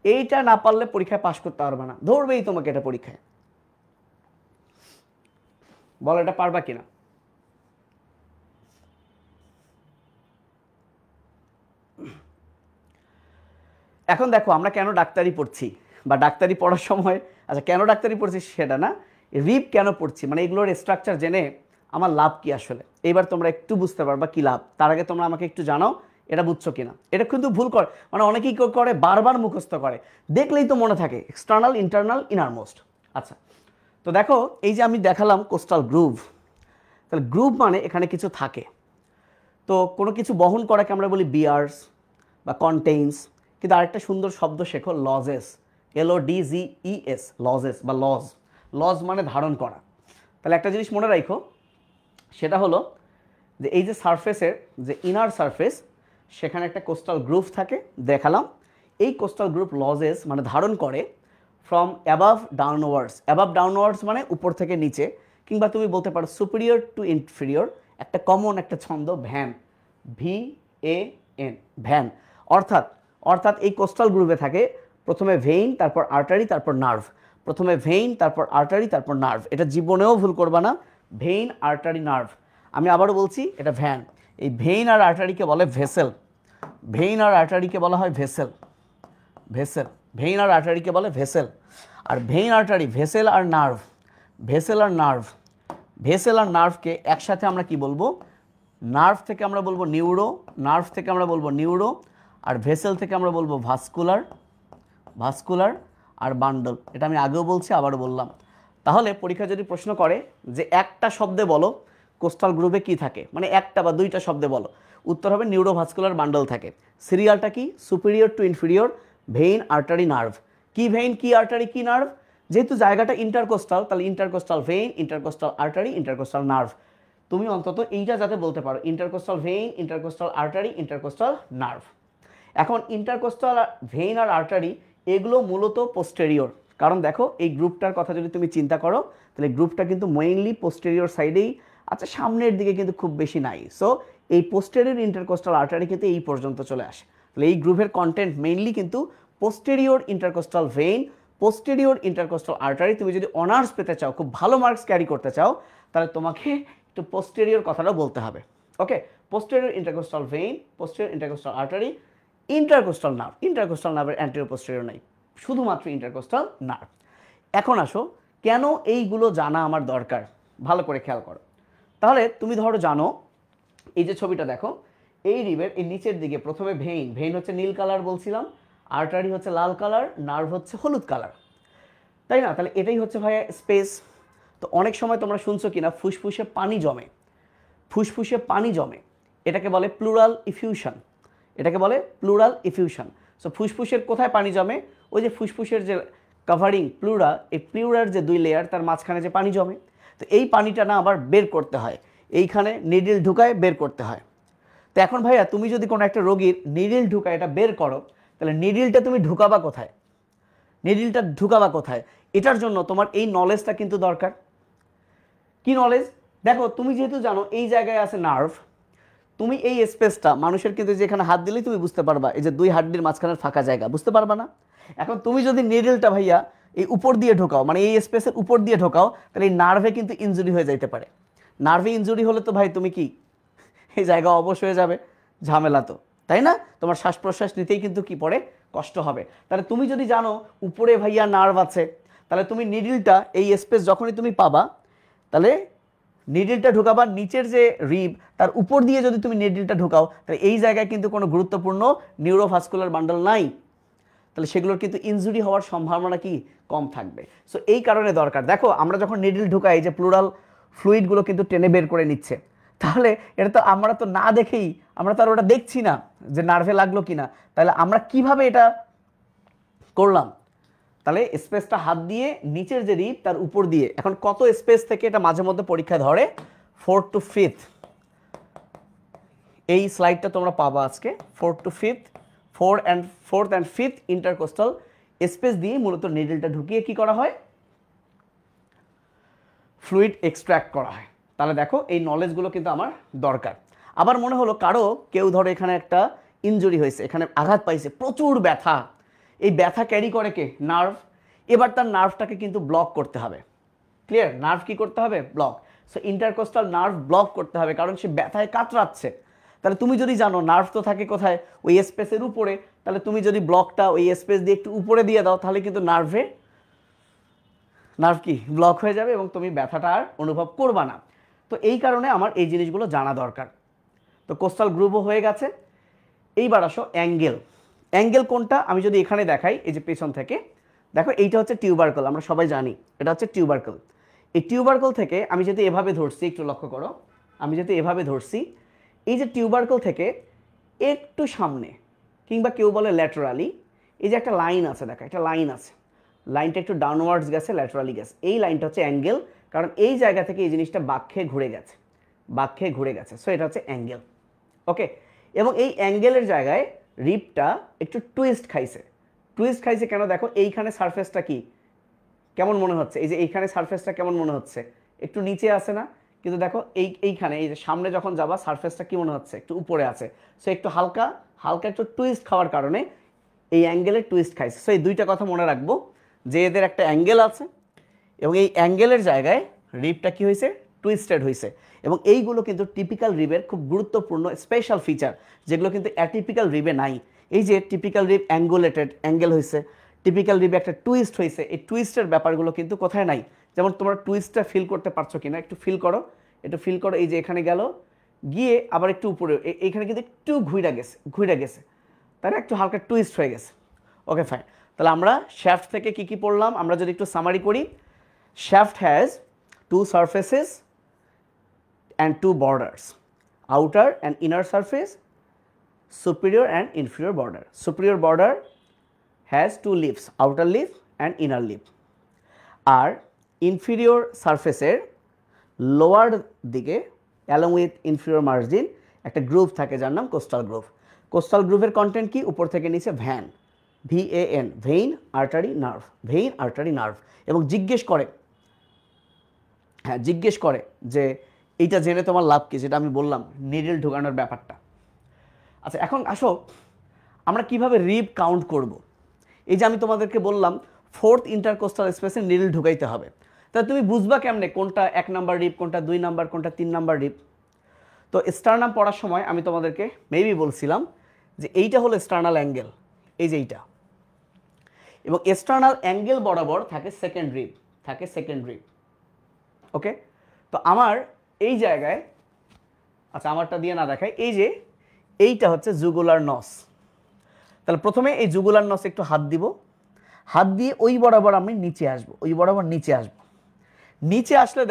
[SPEAKER 1] এইটা না পারলে পরীক্ষায় পাশ করতে পারবে না, ধরবেই তোমাকে এটা পরীক্ষায়। বলো এটা পারবা কিনা। এখন দেখো আমরা কেন ডাক্তারি পড়ছি, বা ডাক্তারি পড়ার সময়, আচ্ছা কেন ডাক্তারি পড়ছি সেটা না, রিব কেন পড়ছি, মানে এগুলোর স্ট্রাকচার জেনে আমার লাভ কি আসলে, এইবার তোমরা একটু বুঝতে পারবা কি লাভ। তার আগে তোমরা আমাকে একটু জানাও এটা বুঝছো কিনা। এটা কিন্তু ভুল করে, মানে অনেকেই করে বারবার মুখস্থ করে, দেখলেই তো মনে থাকে এক্সটার্নাল, ইন্টারনাল, ইনারমোস্ট। আচ্ছা, তো দেখো এই যে আমি দেখালাম কোস্টাল গ্রুভ, তাহলে গ্রুভ মানে এখানে কিছু থাকে। তো কোনো কিছু বহন করাকে আমরা বলি বিয়ার্স বা কন্টেইনস, কিন্তু আরেকটা সুন্দর শব্দ শেখো, লজেস, LODGES, লজেস বা লজ মানে ধারণ করা। তাহলে একটা জিনিস মনে রাখো, সেটা হলো যে এই যে সারফেসের যে ইনার সারফেস, সেখানে একটা কোস্টাল গ্রুভ থাকে, দেখালাম। এই কোস্টাল গ্রুভ লজেস মানে ধারণ করে ফ্রম অ্যাবাভ ডাউনওয়ার্ডস মানে উপর থেকে নিচে, কিংবা তুমি বলতে পারো সুপিরিয়র টু ইনফিরিয়র। একটা কমন একটা ছন্দ ভ্যান, VAN, ভ্যান। অর্থাৎ এই কোস্টাল গ্রুভে থাকে প্রথমে ভেইন, তারপর আর্টারি, তারপর নার্ভ। এটা জীবনেও ভুল করবা না, ভেইন, আর্টারি, নার্ভ। আমি আবারও বলছি, এটা ভ্যান। এই ভেইন আর আর্টারিকে বলে ভেসেল, বলা হয় ভেসেল। আর ভেইন, আর্টারি, ভেসেল আর নার্ভকে একসাথে আমরা কি বলবো? নার্ভ থেকে আমরা বলবো নিউরো, আর ভেসেল থেকে আমরা বলবো ভাস্কুলার আর বান্ডল। এটা আমি আগেও বলছি, আবারও বললাম। তাহলে পরীক্ষা যদি প্রশ্ন করে যে একটা শব্দে বলো কোস্টাল গ্রুপে কি থাকে, মানে একটা বা দুইটা শব্দে বলো, উত্তর হবে নিউরোভাস্কুলার বান্ডল থাকে। সিরিয়ালটা কি? Superior two inferior, vein, artery, nerve. কি ভেইন, কি আর্টারি, কি নার্ভ? যেহেতু জায়গাটা ইন্টারকোস্টাল, তাহলে intercostal vein, intercostal artery, intercostal nerve. তুমি অন্তত এইটা যাতে বলতে পারো, intercostal vein, intercostal artery, intercostal nerve. এখন ইন্টারকোস্টাল ভেইন আর আর্টারি এগুলো মূলত পোস্টেরিয়র, কারণ দেখো এই গ্রুপটার কথা যদি তুমি চিন্তা করো, তাহলে গ্রুপটা কিন্তু মেইনলি পোস্টেরিয়র সাইডেই, আচ্ছা সামনের দিকে কিন্তু খুব বেশি নাই। সো এই পোস্টেরিয়র ইন্টারকোস্টাল আর্টারি কিন্তু এই পর্যন্ত চলে আসে। তাহলে এই গ্রুপের কন্টেন্ট মেইনলি কিন্তু posterior intercostal vein, posterior intercostal artery. তুমি যদি অনার্স পেতে চাও, খুব ভালো মার্কস ক্যারি করতে চাও, তাহলে তোমাকে একটু পোস্টেরিয়র কথাটা বলতে হবে। Okay, posterior intercostal vein, posterior intercostal artery, intercostal নার্ভের অ্যান্টেরিয়র পোস্টেরিয়র নাই, শুধুমাত্র ইন্টারকোস্টাল নার্ভ। এখন আসো কেন এইগুলো জানা আমার দরকার, ভালো করে খেয়াল করো। তাহলে তুমি ধরো জানো, এই যে ছবিটা দেখো, এই রিবের এই নিচের দিকে প্রথমে ভেইন হচ্ছে নীল কালার বলছিলাম, আর্টারি হচ্ছে লাল কালার, নার্ভ হচ্ছে হলুদ কালার, তাই না? তাহলে এটাই হচ্ছে ভাইয়া স্পেস। তো অনেক সময় তোমরা শুনছো কিনা ফুসফুসে পানি জমে, ফুসফুসে পানি জমে, এটাকে বলে প্লুরাল ইফিউশন, এটাকে বলে প্লুরাল ইফিউশন। সো ফুসফুসের কোথায় পানি জমে? ওই যে ফুসফুসের যে কাভারিং প্লুরা, এই প্লুরার যে 2 লেয়ার তার মাঝখানে যে পানি জমে, তো এই পানিটা না আবার বের করতে হয়, এইখানে নিডল ঢুকায় বের করতে হয়। তো এখন ভাইয়া তুমি যদি কোনো একটা রোগীর নিডল ঢুকায় এটা বের করো, তাহলে নিডলটা তুমি ঢুকাবা কোথায়? নিডলটা ঢুকাবা কোথায়? এটার জন্য তোমার এই নলেজটা কিন্তু দরকার। কি নলেজ? দেখো তুমি যেহেতু জানো এই জায়গায় আছে নার্ভ, তুমি এই স্পেসটা মানুষের কিন্তু যেখানে হাত দিলেই তুমি বুঝতে পারবা এই যে 2 হাড্ডির মাঝখানের ফাঁকা জায়গা, বুঝতে পারবা না? এখন তুমি যদি নিডলটা ভাইয়া এই উপর দিয়ে ঢোকাও, মানে এই স্পেসের উপর দিয়ে ঢোকাও, তাহলে এই নার্ভে কিন্তু ইনজুরি হয়ে যাইতে পারে। নার্ভে ইনজুরি হলে তো ভাই তুমি কি এই জায়গা অবশ হয়ে যাবে, ঝামেলা তো, তাই না? তোমার শ্বাস প্রশ্বাস নিতেই কিন্তু কি পড়ে, কষ্ট হবে। তাহলে তুমি যদি জানো উপরে ভাইয়া নার্ভ আছে, তাহলে তুমি নিডলটা এই স্পেস যখনই তুমি পাবা, তাহলে নিডলটা ঢোকাবা নিচের যে রিব তার উপর দিয়ে যদি তুমি নিডলটা ঢোকাও, তাহলে এই জায়গায় কিন্তু কোনো গুরুত্বপূর্ণ নিউরোভাস্কুলার বান্ডল নাই, তাহলে সেগুলোর কিন্তু ইনজুরি হওয়ার সম্ভাবনা কি কম থাকবে। সো এই কারণে দরকার, দেখো আমরা যখন নিডল ঢুকাই যে প্লুরাল ফ্লুইডগুলো কিন্তু টেনে বের করে নিচ্ছে, তাহলে এটা তো আমরা তো না দেখেই, আমরা তো আর ওটা দেখছি না যে নার্ভে লাগলো কিনা, তাহলে আমরা কিভাবে এটা করলাম? তাহলে স্পেসটা হাত দিয়ে নিচের যে রিব তার উপর দিয়ে, এখন কত স্পেস থেকে এটা মাঝে মধ্যে পরীক্ষায় ধরে 4 to 5, এই স্লাইডটা তোমরা পাবা আজকে। 4 to 5, 4th and 5th intercostal space দিয়ে মূলত নিডলটা ঢুকিয়ে কি করা হয়, ফ্লুইড এক্সট্র্যাক্ট করা হয়। তাহলে দেখো এই নলেজগুলো কিন্তু আমার দরকার। আবার মনে হলো কারো কেউ ধরো এখানে একটা ইনজুরি হয়েছে, এখানে আঘাত পাইছে, প্রচুর ব্যথা, এই ব্যথা ক্যারি করে কে? নার্ভ। এবার তার নার্ভটাকে কিন্তু ব্লক করতে হবে, ক্লিয়ার? নার্ভ কি করতে হবে? Block. So intercostal nerve block করতে হবে, কারণ সে ব্যথায় কাতরাচ্ছে। তাহলে তুমি যদি জানো নার্ভ তো থাকে কোথায়, ওই স্পেসের উপরে, তাহলে তুমি যদি ব্লকটা ওই স্পেস দিয়ে একটু উপরে দিয়ে দাও, তাহলে কিন্তু নার্ভ কি ব্লক হয়ে যাবে এবং তুমি ব্যথাটা আর অনুভব করবা না। তো এই কারণে আমার এই জিনিসগুলো জানা দরকার। তো কোস্টাল গ্রুভও হয়ে গেছে। এইবার আসো অ্যাঙ্গেল। অ্যাঙ্গেল কোনটা আমি যদি এখানে দেখাই, এই যে পেছন থেকে দেখো, এইটা হচ্ছে টিউবারকল, আমরা সবাই জানি এটা হচ্ছে টিউবারকল। এই টিউবারকল থেকে আমি যদি এভাবে ধরছি, একটু লক্ষ্য করো, আমি যদি এভাবে ধরছি, এই যে টিউবারকল থেকে একটু সামনে কিংবা কেউ বলে ল্যাটারালি, এই যে একটা লাইন আছে, দেখো একটা লাইন আছে, লাইনটা একটু ডাউনওয়ার্ডস গেছে, ল্যাটারালি গেছে, এই লাইনটা হচ্ছে অ্যাঙ্গেল, কারণ এই জায়গা থেকে এই জিনিসটা বাঁক খেয়ে ঘুরে গেছে, বাঁক খেয়ে ঘুরে গেছে। সো এটা হচ্ছে অ্যাঙ্গেল, ওকে। এবং এই অ্যাঙ্গেলের জায়গায় রিবটা একটু টুইস্ট খাইছে। টুইস্ট খাইছে কেন? দেখো এইখানে সারফেসটা কি কেমন মনে হচ্ছে, এই যে এইখানে সারফেসটা কেমন মনে হচ্ছে, একটু নিচে আছে না? কিন্তু দেখো এইখানে এই যে সামনে যখন যাবা সারফেসটা কি মনে হচ্ছে, একটু উপরে আছে। সো একটু হালকা হালকা একটু টুইস্ট খাওয়ার কারণে এই অ্যাঙ্গেলের টুইস্ট খাইছে। সো এই দুইটা কথা মনে রাখবো যে এদের একটা অ্যাঙ্গেল আছে এবং এই অ্যাঙ্গেলের জায়গায় রিবটা কি হয়েছে, টুইস্টেড হয়েছে। এবং এইগুলো কিন্তু টিপিক্যাল রিবের খুব গুরুত্বপূর্ণ স্পেশাল ফিচার, যেগুলো কিন্তু অ্যাটিপিক্যাল রিবে নাই। এই যে টিপিক্যাল রিব অ্যাঙ্গুলেটেড, অ্যাঙ্গেল হয়েছে, টিপিক্যাল রিবে একটা টুইস্ট হয়েছে, এই টুইস্টের ব্যাপারগুলো কিন্তু কোথায় নাই। যেমন তোমরা টুইস্টটা ফিল করতে পারছো কিনা, একটু ফিল করো, একটু ফিল করো, এই যে এখানে গেল গিয়ে আবার একটু উপরে, এইখানে কিন্তু একটু ঘুরে গেছে, তাই না? একটু হালকা টুইস্ট হয়ে গেছে। Okay fine. তাহলে আমরা শ্যাফট থেকে কি কি পড়লাম আমরা যদি একটু সামারি করি। Shaft has 2 surfaces and 2 borders, outer and inner surface, superior and inferior border. Superior border has 2 leaves, outer leaf and inner leaf. আর inferior surface এর lower দিকে along with inferior margin একটা গ্রুভ থাকে যার নাম কোস্টাল গ্রুভ। কোস্টাল গ্রুভের কন্টেন্ট কি? উপর থেকে নিচে van, VAN, vein artery nerve, vein artery nerve. এবং জিজ্ঞেস করে যে এইটা জেনে তোমার লাভ কি, যেটা আমি বললাম নিডল ঢোকানোর ব্যাপারটা। আচ্ছা এখন আসো আমরা কিভাবে রিব কাউন্ট করব। এই যে আমি তোমাদেরকে বললাম 4th ইন্টারকোস্টাল স্পেসে নিডল ঢুকাইতে হবে, তাহলে তুমি বুঝবা কেমনে কোনটা 1 নাম্বার রিব, কোনটা 2 নাম্বার, কোনটা 3 নাম্বার রিব? তো স্টার্নাম পড়ার সময় আমি তোমাদেরকে মেবি বলছিলাম যে এইটা হলো স্টার্নাল অ্যাঙ্গেল, এই যে এইটা, এবং স্টার্নাল অ্যাঙ্গেল বরাবর থাকে সেকেন্ড রিব, ওকে। তো আমার এই জায়গায়, আচ্ছা আমারটা দিয়ে না দেখাই, এই যে এইটা হচ্ছে জুগুলার নস, তাহলে প্রথমে এই জুগুলার নসে একটু হাত দিব, হাত দিয়ে ওই বরাবর আমি নিচে আসবো, ওই বরাবর নিচে আসবো। নিচে আসলে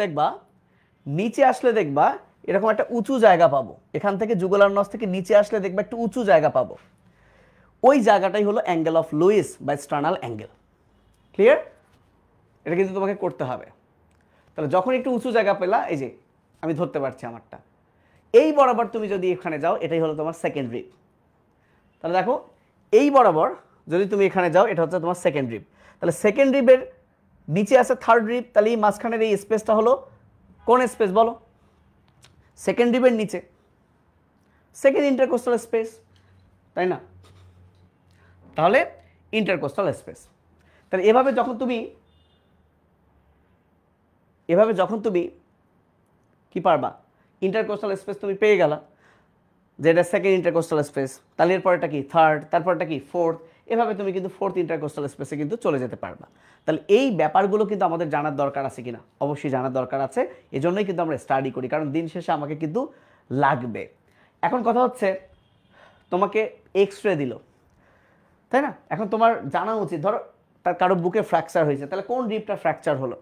[SPEAKER 1] দেখবা এরকম একটা উঁচু জায়গা পাবো। এখান থেকে জুগুলার নস থেকে নিচে আসলে দেখবা একটু উঁচু জায়গা পাবো। ওই জায়গাটাই হলো অ্যাঙ্গেল অফ লুইস বা স্টার্নাল অ্যাঙ্গেল। ক্লিয়ার? এটা কিন্তু তোমাকে করতে হবে। তাহলে যখন একটু উঁচু জায়গা পেলা, এই যে আমি ধরতে পারছি আমারটা, এই বরাবর তুমি যদি এখানে যাও, এটাই হলো তোমার সেকেন্ড রিব। তাহলে দেখো এই বরাবর যদি তুমি এখানে যাও, এটা হচ্ছে তোমার সেকেন্ড রিব। তাহলে সেকেন্ড রিবের নিচে আছে থার্ড রিব, তাহলে এই মাঝখানের এই স্পেসটা হলো কোন স্পেস বলো? সেকেন্ড রিবের নিচে সেকেন্ড ইন্টারকোস্টাল স্পেস, তাই না? তাহলে ইন্টারকোস্টাল স্পেস। তাহলে এভাবে যখন তুমি কি পারবা, ইন্টারকোস্টাল স্পেস তুমি পেয়ে গেলা, যেটা সেকেন্ড ইন্টারকোস্টাল স্পেস, তাহলে এরপরটা কি থার্ড, তারপরটা কি ফোর্থ, এভাবে তুমি কিন্তু ফোর্থ ইন্টারকোস্টাল স্পেসে কিন্তু চলে যেতে পারবা। তাহলে এই ব্যাপারগুলো কিন্তু আমাদের জানার দরকার আছে কিনা? অবশ্যই জানার দরকার আছে, এজন্যই কিন্তু আমরা স্টাডি করি, কারণ দিন শেষে আমাকে কিন্তু লাগবে। এখন কথা হচ্ছে, তোমাকে এক্স রে দিল, তাই না? এখন তোমার জানা উচিত, ধরো তার কারো বুকে ফ্র্যাকচার হয়েছে, তাহলে কোন রিবটা ফ্র্যাকচার হলো,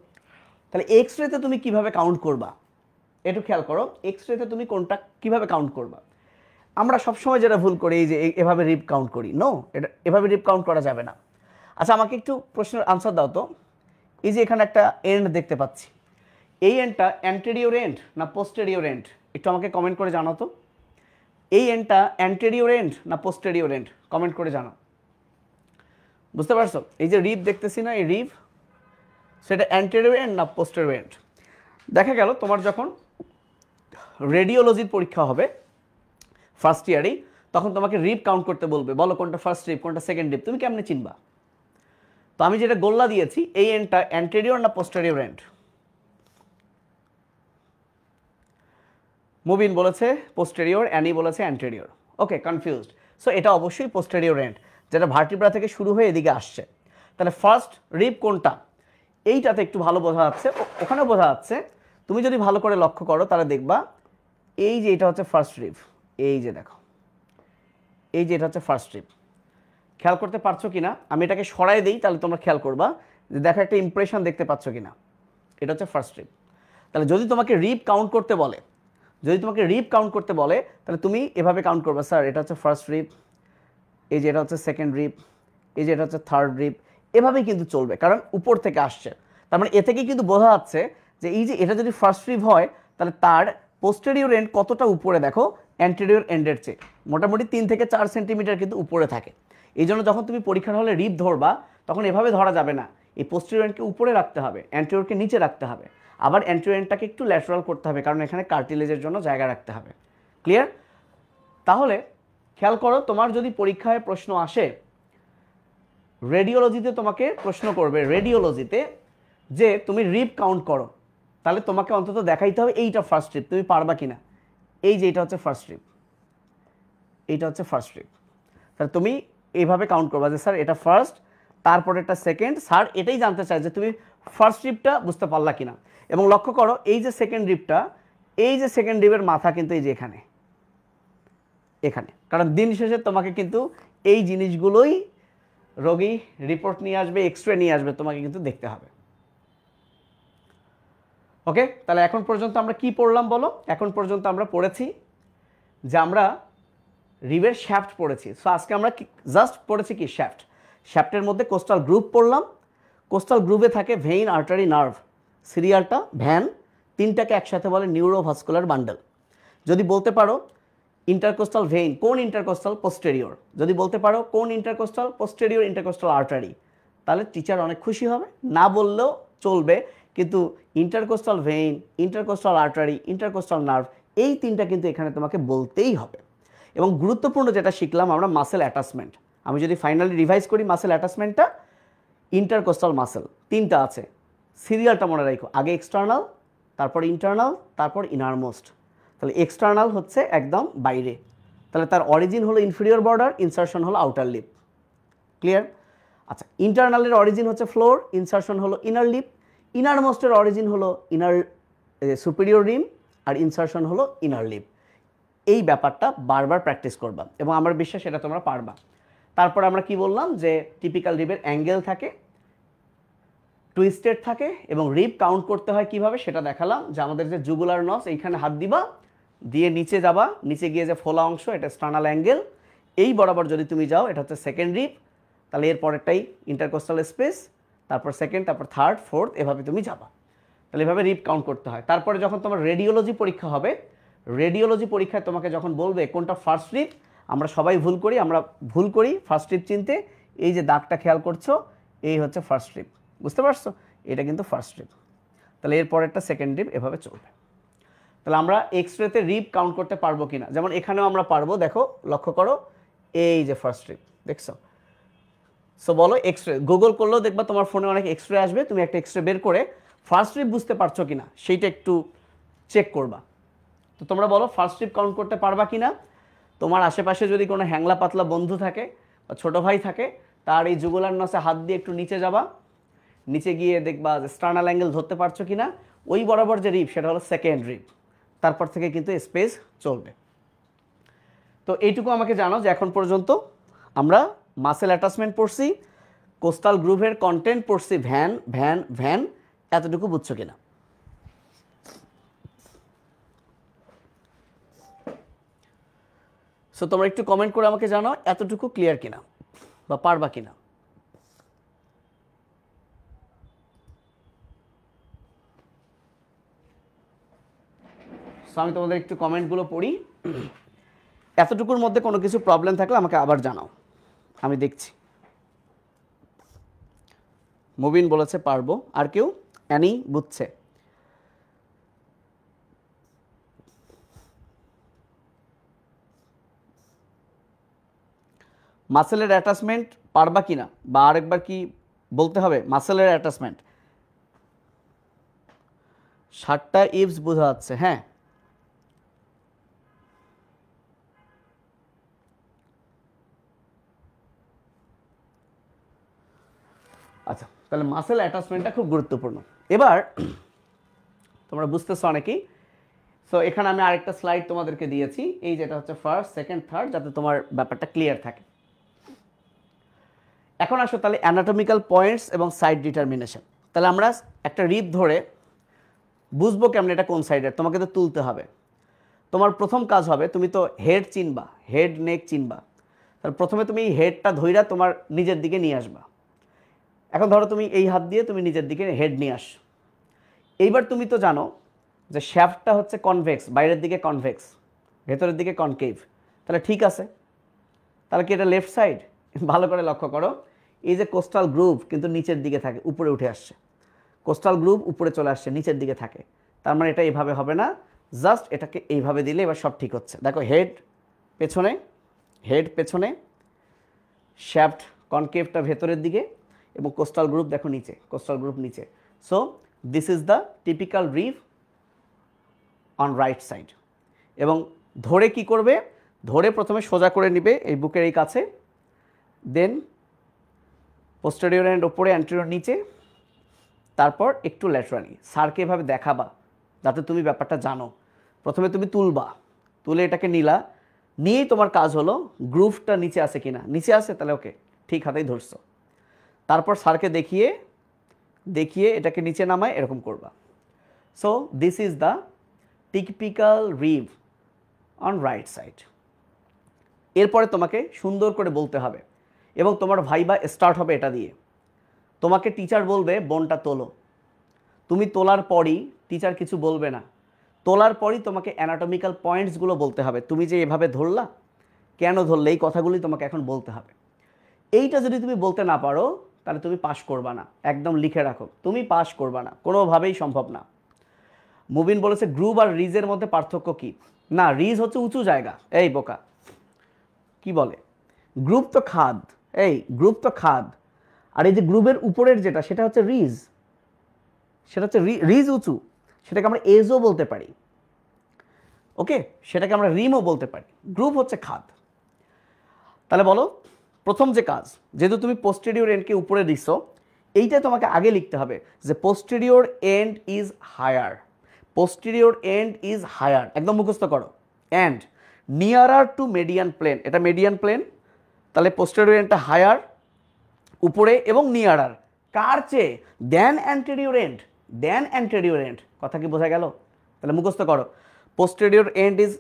[SPEAKER 1] তাহলে এক্স রেতে তুমি কিভাবে কাউন্ট করবা? একটু খেয়াল করো, এক্স রেতে তুমি কোনটা কিভাবে কাউন্ট করবা? আমরা সবসময় যেটা ভুল করি, এই যে এভাবে রিব কাউন্ট করি। নো, এটা এভাবে রিব কাউন্ট করা যাবে না। আচ্ছা, আমাকে একটু প্রশ্নের আনসার দাও তো। এই যে এখানে একটা এন্ড দেখতে পাচ্ছি, এই এন্ডটা অ্যান্টেরিয়র এন্ড না পোস্টেরিয়র এন্ড? একটু আমাকে কমেন্ট করে জানাও তো, এই এন্ডটা অ্যান্টেরিয়র এন্ড না পোস্টেরিয়র এন্ড? কমেন্ট করে জানাও। বুঝতে পারছো? এই যে রিব দেখতেছি না, এই রিব, সেটা অ্যান্টেরিয়র এন্ড না পোস্টেরিয়র এন্ড? দেখা গেল তোমার যখন রেডিওলজির পরীক্ষা হবে ফার্স্ট ইয়ারেই, তখন তোমাকে রিব কাউন্ট করতে বলবে, বলো কোনটা ফার্স্ট রিব কোনটা সেকেন্ড রিব, তুমি কেমনে চিনবা? তো আমি যেটা গোল্লা দিয়েছি, এই এন্ডটা অ্যান্টেরিয়র না পোস্টেরিয়র এন্ড? মুবিন বলেছে পোস্টেরিয়র, অ্যানি বলেছে অ্যান্টেরিয়র। ওকে, কনফিউজড। সো এটা অবশ্যই পোস্টেরিয়র এন্ড, যেটা ভার্টিব্রা থেকে শুরু হয়ে এদিকে আসছে। তাহলে ফার্স্ট রিব কোনটা? এইটাতে একটু ভালো বোঝা যাচ্ছে, ওখানেও বোঝা যাচ্ছে। তুমি যদি ভালো করে লক্ষ্য করো তাহলে দেখবা এই যে এটা হচ্ছে ফার্স্ট রিব, এই যে দেখো, এই যে এটা হচ্ছে ফার্স্ট রিব। খেয়াল করতে পারছো কিনা? আমি এটাকে সরাই দিই, তাহলে তোমরা খেয়াল করবা যে দেখো একটা ইমপ্রেশন দেখতে পাচ্ছ কিনা। এটা হচ্ছে ফার্স্ট রিব। তাহলে যদি তোমাকে রিব কাউন্ট করতে বলে, তাহলে তুমি এভাবে কাউন্ট করবা, স্যার এটা হচ্ছে ফার্স্ট রিব, এই যে এটা হচ্ছে সেকেন্ড রিব, এই যে এটা হচ্ছে থার্ড রিব, এভাবেই কিন্তু চলবে, কারণ উপর থেকে আসছে। তার মানে এ থেকেই কিন্তু বোঝা যাচ্ছে যে এই যে এটা যদি ফার্স্ট রিব হয়, তাহলে তার পোস্টেরিয়র এন্ড কতটা উপরে দেখো অ্যান্টেরিয়র এন্ডের চেয়ে, মোটামুটি 3 থেকে 4 সেন্টিমিটার কিন্তু উপরে থাকে। এই জন্য যখন তুমি পরীক্ষার হলে রিব ধরবা, তখন এভাবে ধরা যাবে না, এই পোস্টেরিয়র এন্ডকে উপরে রাখতে হবে, অ্যান্টেরিয়রকে নিচে রাখতে হবে, আবার অ্যান্টেরিয়র এন্ডটাকে একটু ল্যাটারাল করতে হবে, কারণ এখানে কার্টিলেজের জন্য জায়গা রাখতে হবে। ক্লিয়ার? তাহলে খেয়াল করো, তোমার যদি পরীক্ষায় প্রশ্ন আসে, রেডিওলজিতে তোমাকে প্রশ্ন করবে, রেডিওলজিতে যে তুমি রিব কাউন্ট করো, তাহলে তোমাকে অন্তত দেখাইতে হবে এইটা ফার্স্ট রিব, তুমি পারবা কিনা। এই যে এটা হচ্ছে ফার্স্ট রিব, এইটা হচ্ছে ফার্স্ট রিব, তাহলে তুমি এইভাবে কাউন্ট করবা যে স্যার এটা ফার্স্ট, তারপরে এটা সেকেন্ড। স্যার এটাই জানতে চাই যে তুমি ফার্স্ট রিবটা বুঝতে পারলা কিনা। এবং লক্ষ্য করো এই যে সেকেন্ড রিবটা, এই যে সেকেন্ড রিবের মাথা কিন্তু এই যে এখানে, কারণ দিন শেষে তোমাকে কিন্তু এই জিনিসগুলোই রোগী রিপোর্ট নিয়ে আসবে, এক্স রে নিয়ে আসবে, তোমাকে কিন্তু দেখতে হবে। ওকে, তাহলে এখন পর্যন্ত আমরা কি পড়লাম বলো? এখন পর্যন্ত আমরা পড়েছি যে আমরা রিবের শ্যাফট পড়েছি। সো আজকে আমরা জাস্ট পড়েছি কি শ্যাফট। শ্যাফটের মধ্যে কোস্টাল গ্রুপ পড়লাম। কোস্টাল গ্রুপে থাকে ভেইন, আর্টারি, নার্ভ, সিরিয়ালটা ভ্যান, তিনটাকে একসাথে বলে নিউরোভাস্কুলার বান্ডেল। যদি বলতে পারো ইন্টারকোস্টাল ভেইন কোন ইন্টারকোস্টাল? পোস্টেরিয়র। যদি বলতে পারো কোন ইন্টারকোস্টাল? পোস্টেরিয়র ইন্টারকোস্টাল আর্টারি, তাহলে টিচার অনেক খুশি হবে। না বললেও চলবে, কিন্তু intercostal vein, intercostal artery, intercostal nerve, এই তিনটা কিন্তু এখানে তোমাকে বলতেই হবে। এবং গুরুত্বপূর্ণ যেটা শিখলাম আমরা, মাসেল অ্যাটাচমেন্ট। আমি যদি ফাইনালি রিভাইজ করি, মাসেল অ্যাটাচমেন্টটা ইন্টারকোস্টাল মাসেল তিনটা আছে। সিরিয়ালটা মনে রাখো, আগে এক্সটার্নাল, তারপর ইন্টারনাল, তারপর ইনারমোস্ট। তাহলে এক্সটার্নাল হচ্ছে একদম বাইরে, তাহলে তার অরিজিন হলো ইনফিরিয়র বর্ডার, ইনসারশন হলো আউটার লিপ। ক্লিয়ার? আচ্ছা, ইন্টারনালের অরিজিন হচ্ছে ফ্লোর, ইনসারশন হলো ইনার লিপ, ইনারমোস্টের অরিজিন হলো ইনার সুপিরিয়র রিম, আর ইনসারশন হলো ইনার লিপ। এই ব্যাপারটা বারবার প্র্যাকটিস করবা এবং আমার বিশ্বাস এটা তোমরা পারবা। তারপর আমরা কি বললাম যে টিপিক্যাল রিবের অ্যাঙ্গেল থাকে, টুইস্টেড থাকে এবং রিব কাউন্ট করতে হয় কিভাবে সেটা দেখালাম। যে আমাদের যে জুগুলার নস এইখানে হাত দিবা, দিয়ে নিচে যাবা, নিচে গিয়ে যে ফোলা অংশ এটা স্টার্নাল অ্যাঙ্গেল, এই বরাবর যদি তুমি যাও এটা হচ্ছে সেকেন্ড রিব, তাহলে এর পরেরটাই ইন্টারকোস্টাল স্পেস, তারপর সেকেন্ড, তারপর থার্ড, ফোর্থ, এভাবে তুমি যাবা। তাহলে এভাবে রিব কাউন্ট করতে হয়। তারপরে যখন তোমার রেডিওলজি পরীক্ষা হবে, রেডিওলজি পরীক্ষায় তোমাকে যখন বলবে কোনটা ফার্স্ট রিব, আমরা সবাই ভুল করি ফার্স্ট রিব চিনতে। এই যে দাগটা খেয়াল করছো, এই হচ্ছে ফার্স্ট রিব, বুঝতে পারছো? এটা কিন্তু ফার্স্ট রিব। তাহলে এর পরেরটা সেকেন্ড রিব, এভাবে চলবে। তাহলে আমরা এক্সরেতে রিব কাউন্ট করতে পারবো কিনা, যেমন এখানেও আমরা পারবো। দেখো, লক্ষ্য করো, এই যে ফার্স্ট রিব, দেখছো? সো বলো এক্সরে, গুগল করলেও দেখবা তোমার ফোনে অনেক এক্সরে আসবে, তুমি একটা এক্সরে বের করে ফার্স্ট রিব বুঝতে পারছো কিনা সেইটা একটু চেক করবা। তো তোমরা বলো ফার্স্ট রিব কাউন্ট করতে পারবা কিনা? তোমার আশেপাশে যদি কোনো হ্যাংলা পাতলা বন্ধু থাকে বা ছোটো ভাই থাকে, তার এই জুগুলার নসে হাত দিয়ে একটু নিচে যাবা, নিচে গিয়ে দেখবা যে স্টার্নাল অ্যাঙ্গেল ধরতে পারছো কিনা। ওই বরাবর যে রিব সেটা হলো সেকেন্ড রিব, তারপর থেকে কিন্তু স্পেস চলবে। তো এইটুকু আমাকে জানো যে এখন পর্যন্ত আমরা মাসেল অ্যাটাচমেন্ট পড়ছি, কোস্টাল গ্রুভের কন্টেন্ট পড়ছি, ভ্যান ভ্যান ভ্যান, এতটুকু বুঝছো কিনা? সো তোমরা একটু কমেন্ট করে আমাকে জানাও এতটুকু ক্লিয়ার কিনা বা পারবা কিনা। সো আমি তোমাদের একটু কমেন্টগুলো পড়ি। এতটুকুর মধ্যে কোনো কিছু প্রবলেম থাকলে আমাকে আবার জানাও, আমি দেখছি। মুবিন বলেছে পারবো, আর কেউ? অ্যানি বুঝছে। মাসেলের অ্যাটাচমেন্ট পারবা কিনা, বা আরেকবার কি বলতে হবে? মাসেলের অ্যাটাচমেন্ট 60টা ইভস বোঝা যাচ্ছে, হ্যাঁ। আচ্ছা, তাহলে মাসেল অ্যাটাচমেন্টটা খুব গুরুত্বপূর্ণ। এবার তোমরা বুঝতেছো অনেকেই। সো এখানে আমি আরেকটা স্লাইড তোমাদেরকে দিয়েছি, এই যেটা হচ্ছে ফার্স্ট, সেকেন্ড, থার্ড, যাতে তোমার ব্যাপারটা ক্লিয়ার থাকে। এখন আসো তাহলে অ্যানাটমিক্যাল পয়েন্টস এবং সাইড ডিটারমিনেশন। তাহলে আমরা একটা রিব ধরে বুঝবো কেমন এটা কোন সাইডের, তোমাকে তো তুলতে হবে। তোমার প্রথম কাজ হবে, তুমি তো হেড চিনবা, হেড নেক চিনবা। তাহলে প্রথমে তুমি হেডটা ধইরা তোমার নিজের দিকে নিয়ে আসবা। এখন ধরো তুমি এই হাত দিয়ে তুমি নিজের দিকে হেড নিয়ে আস। এইবার তুমি তো জানো যে শ্যাফটটা হচ্ছে কনভেক্স, বাইরের দিকে কনভেক্স, ভেতরের দিকে কনকেভ। তাহলে ঠিক আছে, তাহলে কি এটা লেফট সাইড? ভালো করে লক্ষ্য করো, এই যে কোস্টাল গ্রুভ কিন্তু নিচের দিকে থাকে, উপরে উঠে আসছে। কোস্টাল গ্রুভ উপরে চলে আসছে, নিচের দিকে থাকে। তার মানে এটা এইভাবে হবে না, জাস্ট এটাকে এইভাবে দিলে এবার সব ঠিক হচ্ছে। দেখো, হেড পেছনে, হেড পেছনে, শ্যাফট কনকেভটা ভেতরের দিকে, এবং কোস্টাল গ্রুপ দেখো নিচে, কোস্টাল গ্রুপ নিচে। So this is the typical Reeve on right side. এবং ধরে কি করবে? ধরে প্রথমে সোজা করে নিবে এই বুকের এই কাছে, দেন পোস্টেরিয়র এন্ড ওপরে, অ্যান্টেরিয়র নিচে, তারপর একটু ল্যাটারালি। স্যারকে এভাবে দেখাবা যাতে তুমি ব্যাপারটা জানো। প্রথমে তুমি তুলবা, তুলে এটাকে নিলা, নিয়েই তোমার কাজ হলো গ্রুভটা নিচে আছে কিনা। নিচে আছে, তাহলে ওকে, ঠিক হাতেই ধরছো। তারপর স্যারকে দেখিয়ে দেখিয়ে এটাকে নিচে নামায় এরকম করবা। So this is the typical Reeve on right side. এরপরে তোমাকে সুন্দর করে বলতে হবে, এবং তোমার ভাইবা স্টার্ট হবে এটা দিয়ে। তোমাকে টিচার বলবে বোনটা তোলো, তুমি তোলার পরই, টিচার কিছু বলবে না, তোলার পরই তোমাকে অ্যানাটমিক্যাল পয়েন্টসগুলো বলতে হবে। তুমি যে এভাবে ধরলা, কেন ধরলে, এই কথাগুলি তোমাকে এখন বলতে হবে। এইটা যদি তুমি বলতে না পারো তাহলে তুমি পাস করবা না, একদম লিখে রাখো, তুমি পাস করবা না, কোনোভাবেই সম্ভব না। মুবিন বলেছে গ্রুভ আর রিজের মধ্যে পার্থক্য কি? না, রিজ হচ্ছে উঁচু জায়গা। এই বোকা, কি বলে? গ্রুপ তো খাদ, এই গ্রুপ তো খাদ, আর এই যে গ্রুপের উপরের যেটা সেটা হচ্ছে রিজ, সেটা হচ্ছে রিজ উঁচু, সেটাকে আমরা এজও বলতে পারি, ওকে, সেটাকে আমরা রিমও বলতে পারি। গ্রুপ হচ্ছে খাদ। তাহলে বলো, প্রথম যে কাজ, যেহেতু তুমি পোস্টেরিয়র এন্ডকে উপরে দিছো, এইটা তোমাকে আগে লিখতে হবে যে posterior end is higher, posterior end is higher, একদম মুখস্থ করো। End nearer to median plane, এটা মেডিয়ান প্লেন, তাহলে পোস্টেরিয়র এন্ডটা হায়ার, উপরে এবং নিয়ারার, কার চেয়ে? Then anterior end, then anterior end. কথা কি বোঝা গেল? তাহলে মুখস্থ করো, পোস্টেরিয়র এন্ড ইজ,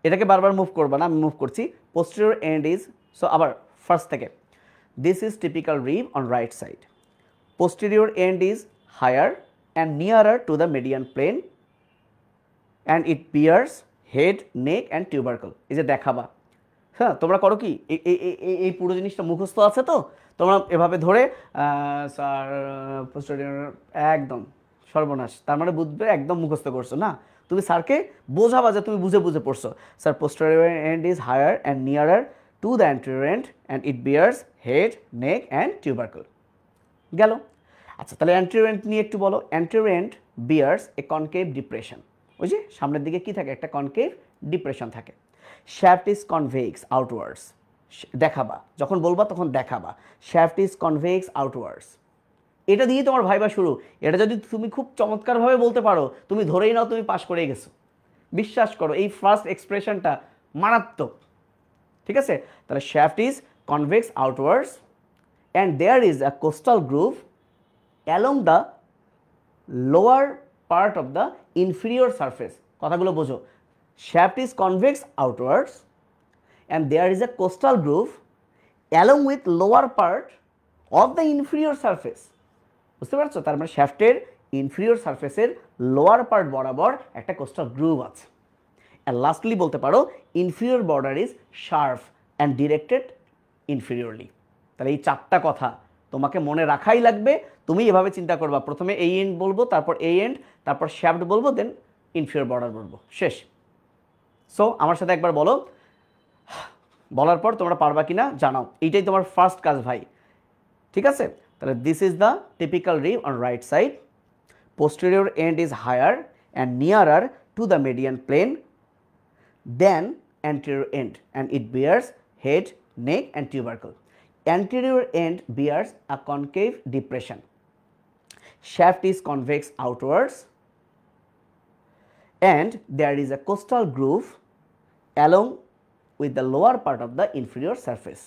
[SPEAKER 1] এটাকে বারবার মুভ করবা না, আমি মুভ করছি। পোস্টেরিয়র এন্ড ইজ, সো আবার ফার্স্ট থেকে, this is typical rib on right side, posterior end is higher and nearer to the median plane and it bears head, neck and tubercle. এই যে দেখাবা, হ্যাঁ তোমরা করো কি, এই পুরো জিনিসটা মুখস্থ আছে তো, তোমরা এভাবে ধরে স্যার posterior, একদম সর্বনাশ, তার মানে বুঝবে একদম মুখস্থ করছো না, তুমি স্যারকে বোঝাবা যে তুমি বুঝে বুঝে পড়ছো। Sir posterior end is higher and nearer to the anterior end and it bears head, neck and tubercle. গেল। আচ্ছা তাহলে অ্যান্টেরিয়র এন্ড নিয়ে একটু বলো। Anterior end bears a concave depression, ওই যে সামনের দিকে কি থাকে, একটা কনকেভ ডিপ্রেশন থাকে। শ্যাফট ইজ কনভেক্স আউটওয়ার্ডস, দেখাবা যখন বলবা তখন দেখাবা, শ্যাফট ইজ কনভেক্স আউটওয়ার্ডস। এটা দিয়ে তোমার ভাইবা শুরু। এটা যদি তুমি খুব চমৎকারভাবে বলতে পারো, তুমি ধরেই নাও তুমি পাশ করে গেছো, বিশ্বাস করো এই ফার্স্ট এক্সপ্রেশনটা মারাত্মক। ঠিক আছে, তাহলে shaft is convex outwards and there is a coastal groove along the lower part of the inferior surface. কথাগুলো বোঝো, shaft is convex outwards and there is a coastal groove along with lower part of the inferior surface. বুঝতে পারছো? তার মানে শ্যাফটের ইনফিরিয়র সারফেসের লোয়ার পার্ট বরাবর একটা কোস্টাল গ্রুভ আছে। and lastly বলতে পারো inferior border is sharp and directed inferiorly. তাহলে এই চারটা কথা তোমাকে মনে রাখাই লাগবে। তুমি এভাবে চিন্তা করবা, প্রথমে এই এন্ড বলবো, তারপর এই এন্ড, তারপর শ্যাফট বলবো, দেন ইনফিরিয়র বর্ডার বলবো, শেষ। সো আমার সাথে একবার বলো, বলার পর তোমরা পারবা কিনা জানাও। এইটাই তোমার ফার্স্ট কাজ ভাই, ঠিক আছে? তাহলে this is the typical rib on right side, posterior end is higher and nearer to the median plane then anterior end and it bears head, neck and tubercle. Anterior end bears a concave depression. Shaft is convex outwards and there is a coastal groove along with the lower part of the inferior surface.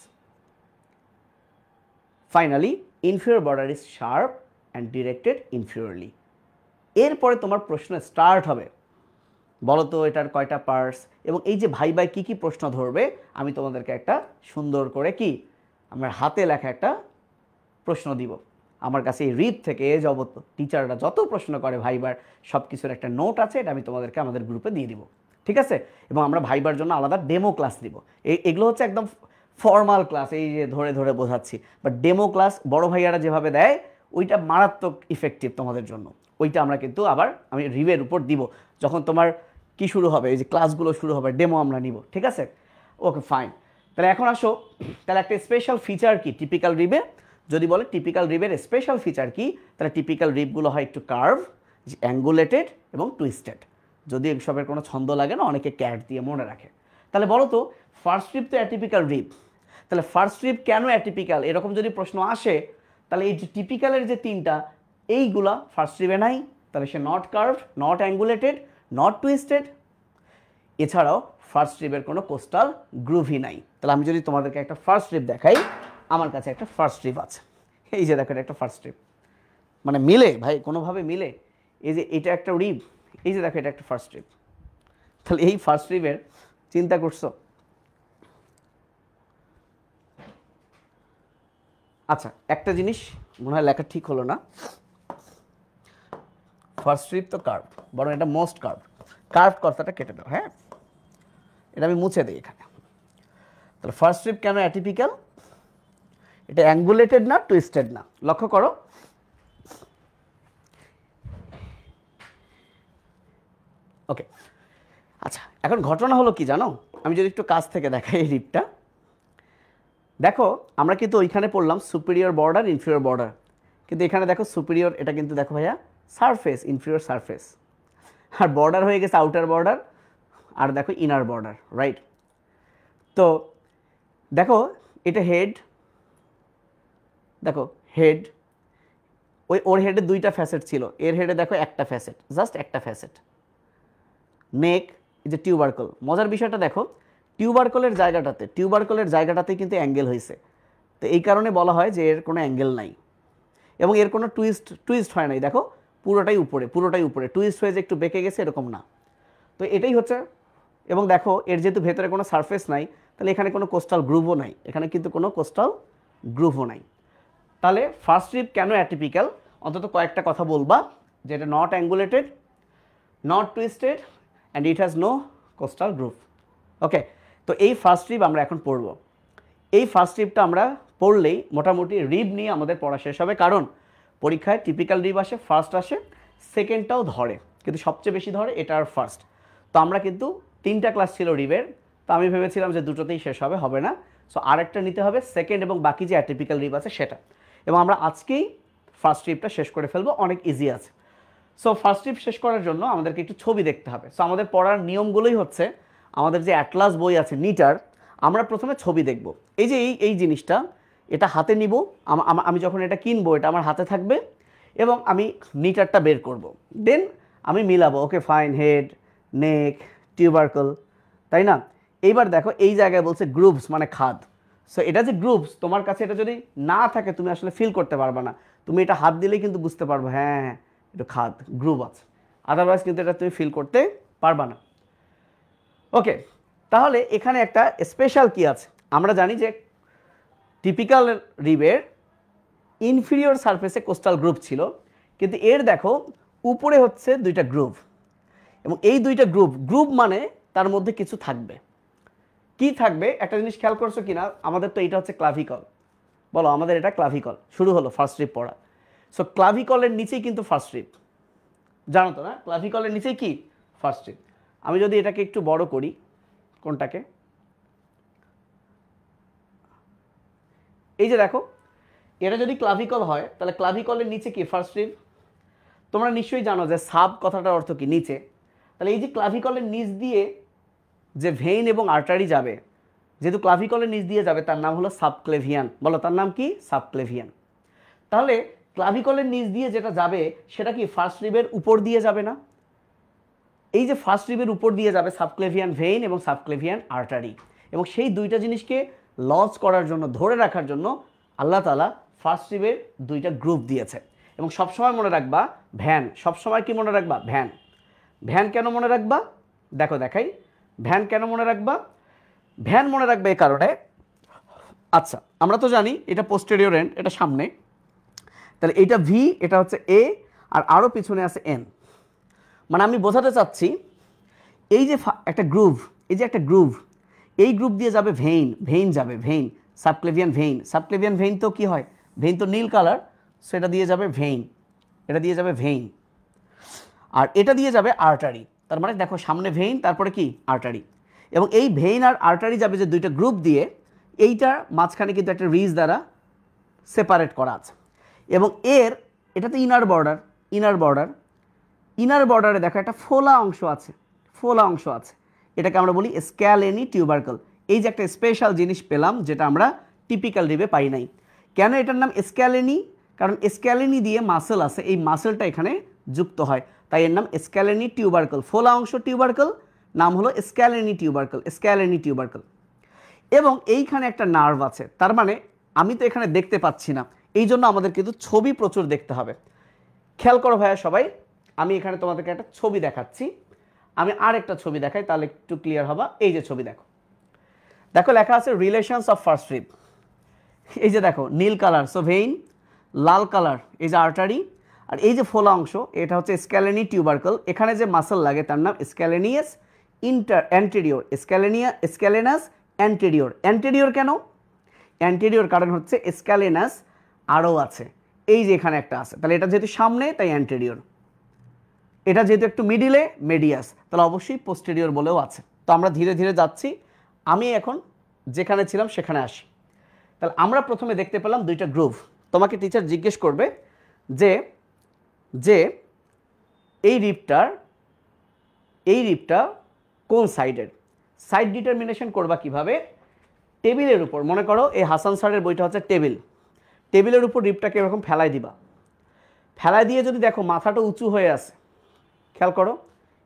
[SPEAKER 1] Finally, inferior border is sharp and directed inferiorly. এরপরে তোমার প্রশ্ন স্টার্ট হবে, বলো তো এটার কয়টা পার্টস, এবং এই যে ভাই ভাই কী প্রশ্ন ধরবে আমি তোমাদেরকে একটা সুন্দর করে কি আমার হাতে লেখা একটা প্রশ্ন দিব। আমার কাছে এই রিড থেকে এ যাবত টিচাররা যত প্রশ্ন করে ভাইবার সব কিছুর একটা নোট আছে, এটা আমি তোমাদেরকে আমাদের গ্রুপে দিয়ে দিব, ঠিক আছে? এবং আমরা ভাইবার জন্য আলাদা ডেমো ক্লাস দিব। এগুলো হচ্ছে একদম ফর্মাল ক্লাস, এই যে ধরে ধরে বোঝাচ্ছি, বাট ডেমো ক্লাস বড় ভাইয়ারা যেভাবে দেয় ওইটা মারাত্মক ইফেক্টিভ তোমাদের জন্য। ওইটা আমরা কিন্তু আবার আমি রিভের উপর দিব, যখন তোমার কি শুরু হবে, এই যে ক্লাসগুলো শুরু হবে, ডেমো আমরা নিব, ঠিক আছে? Okay fine. তাহলে এখন আসো, তাহলে একটা স্পেশাল ফিচার কি টিপিক্যাল রিবে? যদি বলে টিপিক্যাল রিবের স্পেশাল ফিচার কি, তাহলে টিপিক্যাল রিবগুলো হয় একটু কার্ভ, অ্যাঙ্গুলেটেড এবং টুইস্টেড। যদি এসবের কোনো ছন্দ লাগে না, অনেকে ক্যাট দিয়ে মনে রাখে। তাহলে বলো তো ফার্স্ট রিব তো অ্যাটিপিক্যাল রিব, তাহলে ফার্স্ট রিব কেন অ্যাটিপিক্যাল, এরকম যদি প্রশ্ন আসে তাহলে এই যে টিপিক্যালের যে তিনটা, এইগুলা ফার্স্ট রিবে নাই, তাহলে সে not curved, not angulated, not twisted. এছাড়াও ফার্স্ট রিবের কোনো কোস্টাল গ্রুভই নাই। তাহলে আমি যদি তোমাদেরকে একটা ফার্স্ট রিব দেখাই, আমার কাছে একটা ফার্স্ট রিব আছে, এই যে দেখো এটা একটা ফার্স্ট রিব, মানে মিলে ভাই, কোনোভাবে মিলে। এই যে এটা একটা রিব, এই যে দেখো এটা একটা ফার্স্ট রিব। তাহলে এই ফার্স্ট রিবের চিন্তা করছো? আচ্ছা একটা জিনিস মনে হয় লেখা ঠিক হলো না, ফার্স্ট রিব তো কার্ভ, বরং এটা মোস্ট কার্ভ, কার্ভ কথাটা কেটে দাও, হ্যাঁ এটা আমি মুছে দিই এখানে। তাহলে ফার্স্ট রিব কেন অ্যাটিপিক্যাল? এটা অ্যাঙ্গুলেটেড না, টুইস্টেড না, লক্ষ্য করো। ওকে আচ্ছা, এখন ঘটনা হলো কি জানো, আমি যদি একটু কাছ থেকে দেখাই এই রিবটা, দেখো আমরা কিন্তু ওইখানে পড়লাম সুপিরিয়র বর্ডার, ইনফিরিয়র বর্ডার, কিন্তু এখানে দেখো সুপিরিয়র, এটা কিন্তু দেখো ভাইয়া সারফেস, ইনফিরিয়র সারফেস, আর বর্ডার হয়ে গেছে আউটার বর্ডার, আর দেখো ইনার বর্ডার, রাইট? তো দেখো এটা হেড, দেখো হেড, ওর হেডে দুইটা ফ্যাসেট ছিল, এর হেডে দেখো একটা ফ্যাসেট, জাস্ট একটা ফ্যাসেট। নেক, এই যে টিউবারকল, মজার বিষয়টা দেখো টিউবারকলের জায়গাটাতে কিন্তু অ্যাঙ্গেল হয়েছে, তো এই কারণে বলা হয় যে এর কোনো অ্যাঙ্গেল নাই এবং এর কোনো টুইস্ট হয় নাই। দেখো পুরোটাই উপরে টুইস্ট হয়ে যে একটু বেঁকে গেছে এরকম না। তো এটাই হচ্ছে, এবং দেখো এর যেহেতু ভেতরে কোনো সারফেস নাই, তাহলে এখানে কোনো কোস্টাল গ্রুভও নাই, এখানে কিন্তু কোনো কোস্টাল গ্রুভও নাই। তাহলে ফার্স্ট রিব কেন অ্যাটিপিক্যাল, অন্তত কয়েকটা কথা বলবা, যেটা not angulated, not twisted and it has no costal groove. Okay, তো এই ফার্স্ট রিব আমরা এখন পড়ব। এই ফার্স্ট রিবটা আমরা পড়লেই মোটামুটি রিব নিয়ে আমাদের পড়া শেষ হবে, কারণ পরীক্ষায় টিপিক্যাল রিব আসে, ফার্স্ট আসে, সেকেন্ডটাও ধরে, কিন্তু সবচেয়ে বেশি ধরে এটা আর ফার্স্ট। তো আমরা কিন্তু 3টা ক্লাস ছিল রিবের, তো আমি ভেবেছিলাম যে দুটোতেই শেষ হবে না, সো আরেকটা নিতে হবে সেকেন্ড এবং বাকি যে অ্যাটিপিক্যাল রিব আছে সেটা, এবং আমরা আজকেই ফার্স্ট রিবটা শেষ করে ফেলবো, অনেক ইজি আছে। সো ফার্স্ট রিব শেষ করার জন্য আমাদেরকে একটু ছবি দেখতে হবে। সো আমাদের পড়ার নিয়মগুলোই হচ্ছে, আমাদের যে অ্যাটলাস বই আছে নিটার, আমরা প্রথমে ছবি দেখব। এই যে এই জিনিসটা, এটা হাতে নিব, আমি যখন এটা কিনবো এটা আমার হাতে থাকবে এবং আমি নিটারটা বের করব, দেন আমি মিলাবো, ওকে ফাইন, হেড, নেক, টিউবারকল, তাই না? এইবার দেখো এই জায়গায় বলছে গ্রুভস মানে খাদ। সো এটা যে গ্রুভস, তোমার কাছে এটা যদি না থাকে তুমি আসলে ফিল করতে পারবে না, তুমি এটা হাত দিলেই কিন্তু বুঝতে পারবো হ্যাঁ এটা খাদ, গ্রুভ আছে, আদারওয়াইজ কিন্তু এটা তুমি ফিল করতে পারবা না। ওকে, তাহলে এখানে একটা স্পেশাল কি আছে, আমরা জানি যে টিপিক্যাল রিবের ইনফিরিয়র সারফেসে কোস্টাল গ্রুভ ছিল, কিন্তু এর দেখো উপরে হচ্ছে দুইটা গ্রুভ, এবং এই দুইটা গ্রুভ মানে তার মধ্যে কিছু থাকবে। কি থাকবে একটা জিনিস খেয়াল করছো কিনা, আমাদের তো এটা হচ্ছে ক্লাভিকল, বলো আমাদের এটা ক্লাভিকল, শুরু হলো ফার্স্ট রিব পড়া। সো ক্লাভিকলের নিচেই কিন্তু ফার্স্ট রিব, জানো তো না, ক্লাভিকলের নিচেই কি ফার্স্ট রিব। আমি যদি এটাকে একটু বড় করি, কোনটাকে, এই যে দেখো এটা যদি ক্লাভিকল হয় তাহলে ক্লাভিকলের নিচে কি ফার্স্ট রিব। তোমরা নিশ্চয়ই জানো যে সাব কথাটার অর্থ কি নিচে, তাহলে এই যে ক্লাভিকলের নিচ দিয়ে যে ভেইন এবং আর্টারি যাবে, যেহেতু ক্লাভিকলের নিচ দিয়ে যাবে তার নাম হলো সাবক্লেভিয়ান, বলো তার নাম কি, সাবক্লেভিয়ান। তাহলে ক্লাভিকলের নিচ দিয়ে যেটা যাবে সেটা কি ফার্স্ট রিবের উপর দিয়ে যাবে না, এই যে ফার্স্ট রিবের উপর দিয়ে যাবে সাবক্লেভিয়ান ভেইন এবং সাবক্লেভিয়ান আর্টারি, এবং সেই দুইটা জিনিসকে লজ করার জন্য, ধরে রাখার জন্য আল্লাহ তাআলা ফার্স্ট রিবের দুইটা গ্রুপ দিয়েছে। এবং সবসময় মনে রাখবা ভ্যান, সবসময় কি মনে রাখবা ভ্যান। ভ্যান কেন মনে রাখবা, দেখো দেখাই, ভ্যান কেন মনে রাখবা, ভ্যান মনে রাখবে এই কারণে, আচ্ছা আমরা তো জানি এটা পোস্টেরিয়র এন্ড, এটা সামনে, তাহলে এইটা ভি, এটা হচ্ছে এ, আর আরও পিছনে আছে এন। মানে আমি বোঝাতে চাচ্ছি এই যে একটা গ্রুভ, এই যে একটা গ্রুভ, এই গ্রুপ দিয়ে যাবে ভেইন যাবে, ভেইন সাবক্লেভিয়ান ভেইন তো কি হয়, ভেইন তো নীল কালার, সেটা দিয়ে যাবে ভেইন, এটা দিয়ে যাবে ভেইন, আর এটা দিয়ে যাবে আর্টারি। তার মানে দেখো সামনে ভেইন, তারপরে কি আর্টারি, এবং এই ভেইন আর আর্টারি যাবে যে দুইটা গ্রুপ দিয়ে, এইটার মাঝখানে কিন্তু একটা রিজ দ্বারা সেপারেট করা আছে, এবং এটাতে ইনার বর্ডারে দেখো একটা ফোলা অংশ আছে, এটাকে আমরা বলি স্ক্যালেনি টিউবারকল। এই যে একটা স্পেশাল জিনিস পেলাম যেটা আমরা টিপিক্যাল রিবে পাই নাই। কেন এটার নাম স্ক্যালেনি, কারণ স্ক্যালেনি দিয়ে মাসেল আছে, এই মাসেলটা এখানে যুক্ত হয়, তাই এর নাম স্ক্যালেনি টিউবারকল। ফোলা অংশ টিউবারকল, নাম হলো স্ক্যালেনি টিউবারকল। এবং এইখানে একটা নার্ভ আছে, তার মানে আমি তো এখানে দেখতে পাচ্ছি না, এই জন্য আমাদের কিন্তু ছবি প্রচুর দেখতে হবে। খেয়াল করো ভাইয়া সবাই, আমি এখানে তোমাদেরকে একটা ছবি দেখাচ্ছি, আমি আর একটা ছবি দেখাই তাহলে একটু ক্লিয়ার হবে। এই যে ছবি দেখো, লেখা আছে রিলেশনস অফ ফার্স্ট রিব, এই যে দেখো নীল কালার সো ভেইন, লাল কালার এই যে আর্টারি, আর এই যে ফোলা অংশ এটা হচ্ছে স্ক্যালেনি টিউবারকল। এখানে যে মাসল লাগে তার নাম স্ক্যালেনিয়াস অ্যান্টেরিয়র, স্ক্যালেনাস অ্যান্টেরিয়র কেন অ্যান্টেরিয়র, কারণ হচ্ছে স্ক্যালেনাস আরও আছে, এই যে এখানে একটা আছে, তাহলে এটা যেহেতু সামনে তাই অ্যান্টেরিয়র, এটা যেহেতু একটু মিডিলে মেডিয়াস, তাহলে অবশ্যই পোস্টেরিয়র বলেও আছে। তো আমরা ধীরে ধীরে যাচ্ছি, আমি এখন যেখানে ছিলাম সেখানে আসি। তাহলে আমরা প্রথমে দেখতে পেলাম দুইটা গ্রুভ। তোমাকে টিচার জিজ্ঞেস করবে যে যে এই রিবটা কোন সাইডের, সাইড ডিটারমিনেশন করবা কিভাবে, টেবিলের উপর, মনে করো এই হাসান স্যারের বইটা হচ্ছে টেবিলের উপর রিবটাকে এরকম ফেলাই দিবা, ফেলাই দিয়ে যদি দেখো মাথাটা উঁচু হয়ে আছে, খেয়াল করো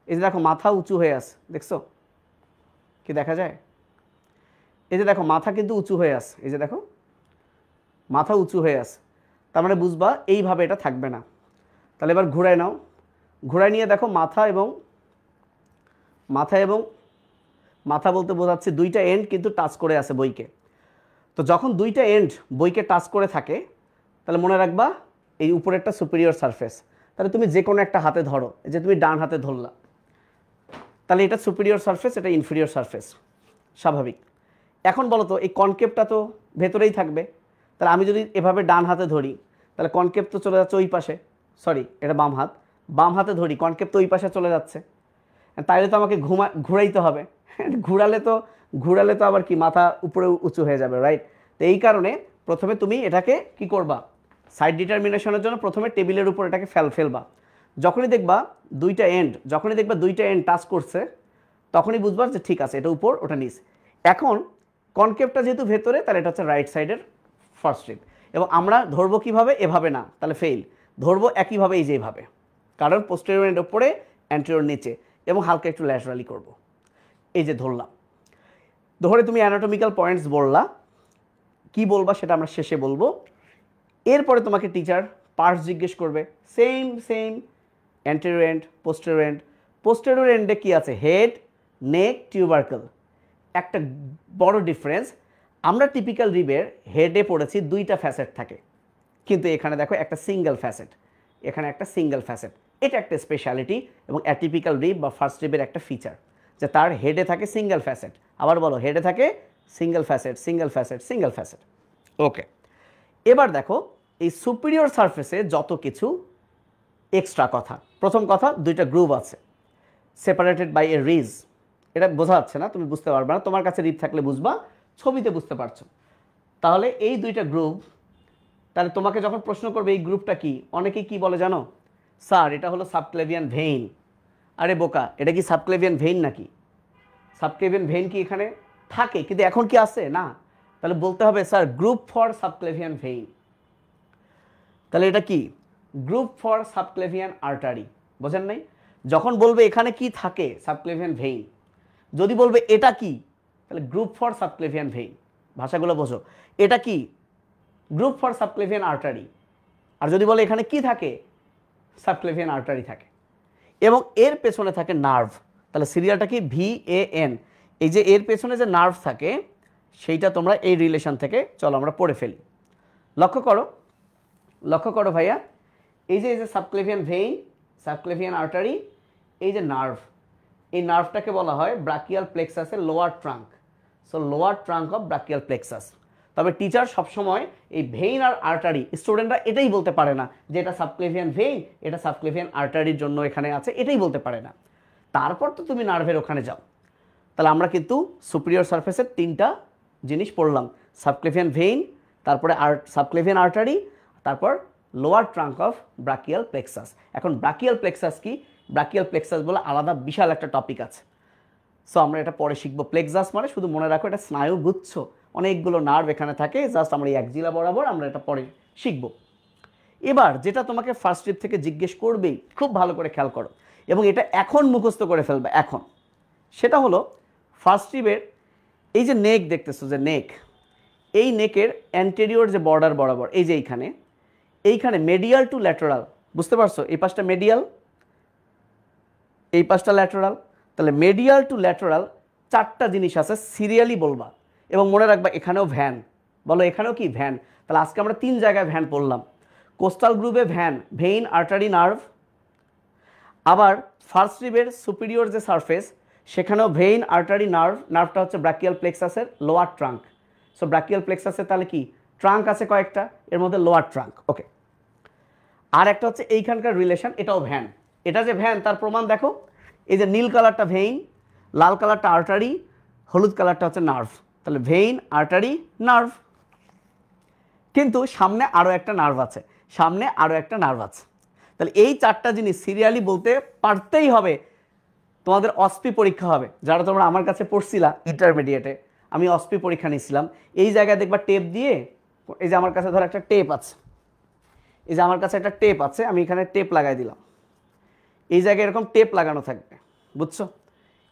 [SPEAKER 1] এই যে দেখো মাথা উঁচু হয়ে আছে, দেখছো কি দেখা যায়, এই যে দেখো মাথা কিন্তু উঁচু হয়ে আছে, এই যে দেখো মাথা উঁচু হয়ে আছে, তার মানে বুঝবা এইভাবে এটা থাকবে না। তাহলে এবার ঘুরায় নাও, ঘুরায় নিয়ে দেখো মাথা এবং মাথা বলতে বোঝাচ্ছে দুইটা এন্ড কিন্তু টাচ করে আছে বইকে। তো যখন দুইটা এন্ড বইকে টাচ করে থাকে তাহলে মনে রাখবা এই উপরেরটা সুপিরিয়র সারফেস। তাহলে তুমি যে কোনো একটা হাতে ধরো, এই যে তুমি ডান হাতে ধরলা, তাহলে এটা সুপিরিয়র সারফেস, এটা ইনফিরিয়র সারফেস, স্বাভাবিক। এখন বলো তো এই কনকেভটা তো ভেতরেই থাকবে, তাহলে আমি যদি এভাবে ডান হাতে ধরি তাহলে কনকেভ তো চলে যাচ্ছে ওই পাশে, সরি এটা বাম হাতে ধরি কনকেভ তো ওই পাশে চলে যাচ্ছে, তাইলে তো আমাকে ঘুরাইতে হবে, ঘুরালে তো আবার কি মাথা উপরে উঁচু হয়ে যাবে, রাইট? তো এই কারণে প্রথমে তুমি এটাকে কি করবা, সাইড ডিটারমিনেশনের জন্য প্রথমে টেবিলের উপর এটাকে ফেলবা। যখনই দেখবা দুইটা এন্ড টাচ করছে তখনই বুঝবা যে ঠিক আছে এটা উপর ওটা নিচ। এখন কনকেভটা যেহেতু ভেতরে, তাহলে এটা হচ্ছে রাইট সাইডের ফার্স্ট স্ট্রিপ। এবং আমরা ধরবো কিভাবে, এভাবে না, তাহলে ফেইল। ধরবো একইভাবে, এই যে এইভাবে, কারণ পোস্টেরিয়র এন্ড উপরে, অ্যান্টেরিয়র নিচে, এবং হালকা একটু ল্যাটারালি করব। এই যে ধরলাম, ধরে তুমি অ্যানাটমিক্যাল পয়েন্টস বললা, কি বলবা সেটা আমরা শেষে বলবো। এরপরে তোমাকে টিচার পার্টস জিজ্ঞেস করবে, সেম অ্যান্টেরিয়র এন্ড, পোস্টেরিয়র এন্ডে কি আছে, হেড, নেক, টিউবারকেল। একটা বড় ডিফারেন্স, আমরা টিপিক্যাল রিবের হেডে পড়েছি দুইটা ফ্যাসেট থাকে, কিন্তু এখানে দেখো একটা সিঙ্গেল ফ্যাসেট, এটা একটা স্পেশালিটি এবং অ্যাটিপিক্যাল রিব বা ফার্স্ট রিবের একটা ফিচার, যে তার হেডে থাকে সিঙ্গেল ফ্যাসেট। আবার বলো, হেডে থাকে সিঙ্গেল ফ্যাসেট। ওকে, এবার দেখো এই সুপিরিয়র সারফেসে যত কিছু এক্সট্রা কথা। প্রথম কথা, দুইটা গ্রুভ আছে সেপারেটেড বাই এ রিজ। এটা বোঝা যাচ্ছে না, তুমি বুঝতে পারবে না, তোমার কাছে রিব থাকলে বুঝবা, ছবিতে বুঝতে পারছো। তাহলে এই দুইটা গ্রুভ, তাহলে তোমাকে যখন প্রশ্ন করবে এই গ্রুপটা কি, অনেকেই কি বলে জানো, স্যার এটা হলো সাবক্লেভিয়ান ভেইন। আরে বোকা, এটা কি সাবক্লেভিয়ান ভেইন নাকি? সাবক্লেভিয়ান ভেইন কি এখানে থাকে, কিন্তু এখন কি আছে না? তাহলে বলতে হবে sir group for subclavian vein. তাহলে এটা কি, গ্রুপ ফর সাবক্লেভিয়ান আর্টারি। বোঝেন নাই? যখন বলবে এখানে কি থাকে, সাবক্লেভিয়ান ভেইন। যদি বলবে এটা কি, তাহলে গ্রুপ ফর সাবক্লেভিয়ান ভেইন। ভাষাগুলো বোঝো, এটা কি, গ্রুপ ফর সাবক্লেভিয়ান আর্টারি। আর যদি বলে এখানে কি থাকে, সাবক্লেভিয়ান আর্টারি থাকে, এবং এর পেছনে থাকে নার্ভ। তাহলে সিরিয়ালটা কি, VAN। এই যে এর পেছনে যে নার্ভ থাকে সেইটা তোমরা এই রিলেশন থেকে, চলো আমরা পড়ে ফেলি। লক্ষ্য করো ভাইয়া, এই যে সাবক্লেভিয়ান ভেইন, সাবক্লেভিয়ান আর্টারি, এই যে নার্ভ, এই নার্ভটাকে বলা হয় ব্রাকিয়াল প্লেক্সাসের lower trunk. So lower trunk of brachial plexus. তবে টিচার সবসময় এই ভেইন আর আর্টারি, স্টুডেন্টরা এটাই বলতে পারে না যে এটা সাবক্লেভিয়ান ভেইন, এটা সাবক্লেভিয়ান আর্টারির জন্য এখানে আছে, এটাই বলতে পারে না। তারপর তো তুমি নার্ভের ওখানে যাও। তাহলে আমরা কিন্তু সুপিরিয়র সারফেসের তিনটা জিনিস পড়লাম, সাবক্লেভিয়ান ভেইন, তারপরে সাবক্লেভিয়ান আর্টারি, তারপর lower trunk of brachial plexus. এখন ব্রাকিয়াল প্লেক্সাস কি, ব্রাকিয়াল প্লেক্সাস বলে আলাদা বিশাল একটা টপিক আছে। সো আমরা এটা পরে শিখবো। প্লেক্সাস মানে শুধু মনে রাখো এটা স্নায়ু গুচ্ছ, অনেকগুলো নার্ভ এখানে থাকে, জাস্ট আমরা এই একজিলা বরাবর আমরা এটা পরে শিখবো। এবার যেটা তোমাকে ফার্স্ট স্ট্রিপ থেকে জিজ্ঞেস করবেই, খুব ভালো করে খেয়াল করো, এবং এটা এখন মুখস্থ করে ফেলবে এখন, সেটা হলো ফার্স্ট স্ট্রিপের এই যে নেক দেখতেছো, যে নেক, এই নেকের অ্যান্টেরিয়র যে বর্ডার বরাবর, এই যে এইখানে মেডিয়াল টু ল্যাটারাল, বুঝতে পারছো? এই পাশটা মেডিয়াল, এই পাশটা ল্যাটারাল। তাহলে মেডিয়াল টু ল্যাটারাল চারটা জিনিস আছে, সিরিয়ালি বলবা, এবং মনে রাখবা এখানেও ভ্যান, বলো এখানেও কি, ভ্যান। তাহলে আজকে আমরা 3 জায়গায় ভ্যান পড়লাম। কোস্টাল গ্রুপে ভ্যান, ভেইন, আর্টারি, নার্ভ। আবার ফার্স্ট রিবের সুপিরিয়র যে সারফেস, সেখানেও ভেইন, আর্টারি, নার্ভ। নার্ভটা হচ্ছে ব্রাকিয়াল প্লেক্সাসের লোয়ার ট্রাঙ্ক। সো ব্রাকিয়াল প্লেক্সাসের তাহলে কি ট্রাঙ্ক আছে কয়েকটা, এর মধ্যে লোয়ার ট্রাঙ্ক। ওকে, আর একটা হচ্ছে এইখানকার রিলেশন, এটাও ভ্যান। এটা যে ভ্যান তার প্রমাণ দেখো, এই যে নীল কালারটা ভেইন, লাল কালারটা আর্টারি, হলুদ কালারটা হচ্ছে নার্ভ। তাহলে ভেইন, আর্টারি, নার্ভ। কিন্তু সামনে আরও একটা নার্ভ আছে, তাহলে এই চারটা জিনিস সিরিয়ালি বলতে পারতেই হবে। তোমাদের অস্পি পরীক্ষা হবে, যারা তোমরা আমার কাছে পড়ছিলা ইন্টারমিডিয়েটে, আমি অস্পি পরীক্ষা নিয়েছিলাম। এই জায়গায় দেখবা টেপ দিয়ে, এই যে আমার কাছে ধর একটা টেপ আছে, আমি এখানে টেপ লাগাই দিলাম। এই জায়গায় এরকম টেপ লাগানো থাকবে, বুঝছো?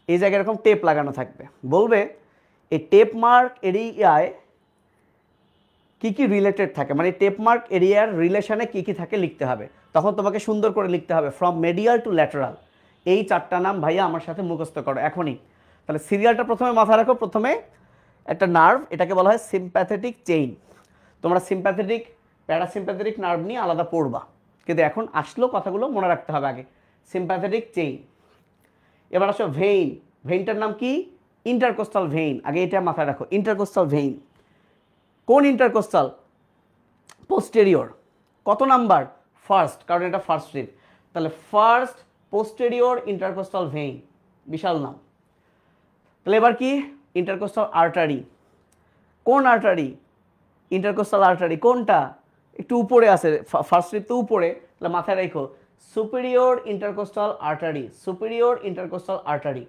[SPEAKER 1] এই জায়গায় এরকম টেপ লাগানো থাকবে, বলবে এই টেপ মার্ক এরিয়ায় কী কী রিলেটেড থাকে, মানে টেপ মার্ক এরিয়ার রিলেশনে কী কী থাকে লিখতে হবে। তখন তোমাকে সুন্দর করে লিখতে হবে ফ্রম মেডিয়াল টু ল্যাটারাল। এই 4টা নাম ভাইয়া আমার সাথে মুখস্থ করো এখনই। তাহলে সিরিয়ালটা প্রথমে মাথায় রাখো। প্রথমে একটা নার্ভ, এটাকে বলা হয় সিম্প্যাথেটিক চেইন। তোমরা সিম্প্যাথেটিক প্যারাসিম্প্যাথেটিক নার্ভ নিয়ে আলাদা পড়বা, কিন্তু এখন আসলো কথাগুলো মনে রাখতে হবে আগে। Sympathetic chain. এবার আসো ভেইন। ভেইনটার নাম কি? Intercostal vein. আগে এটা মাথায় রাখো, ইন্টারকোস্টাল ভেইন। কোন ইন্টারকোস্টাল? পোস্টেরিয়র। কত নাম্বার? ফার্স্ট, কারণ এটা ফার্স্ট রিব। তাহলে ফার্স্ট পোস্টেরিয়র ইন্টারকোস্টাল ভেইন, বিশাল নাম। তাহলে এবার কি? Intercostal artery. কোন আর্টারি? Intercostal artery. কোনটা? একটু উপরে আছে, ফার্স্ট রিব তো উপরে, তাহলে মাথায় রাখো superior intercostal artery, superior intercostal artery.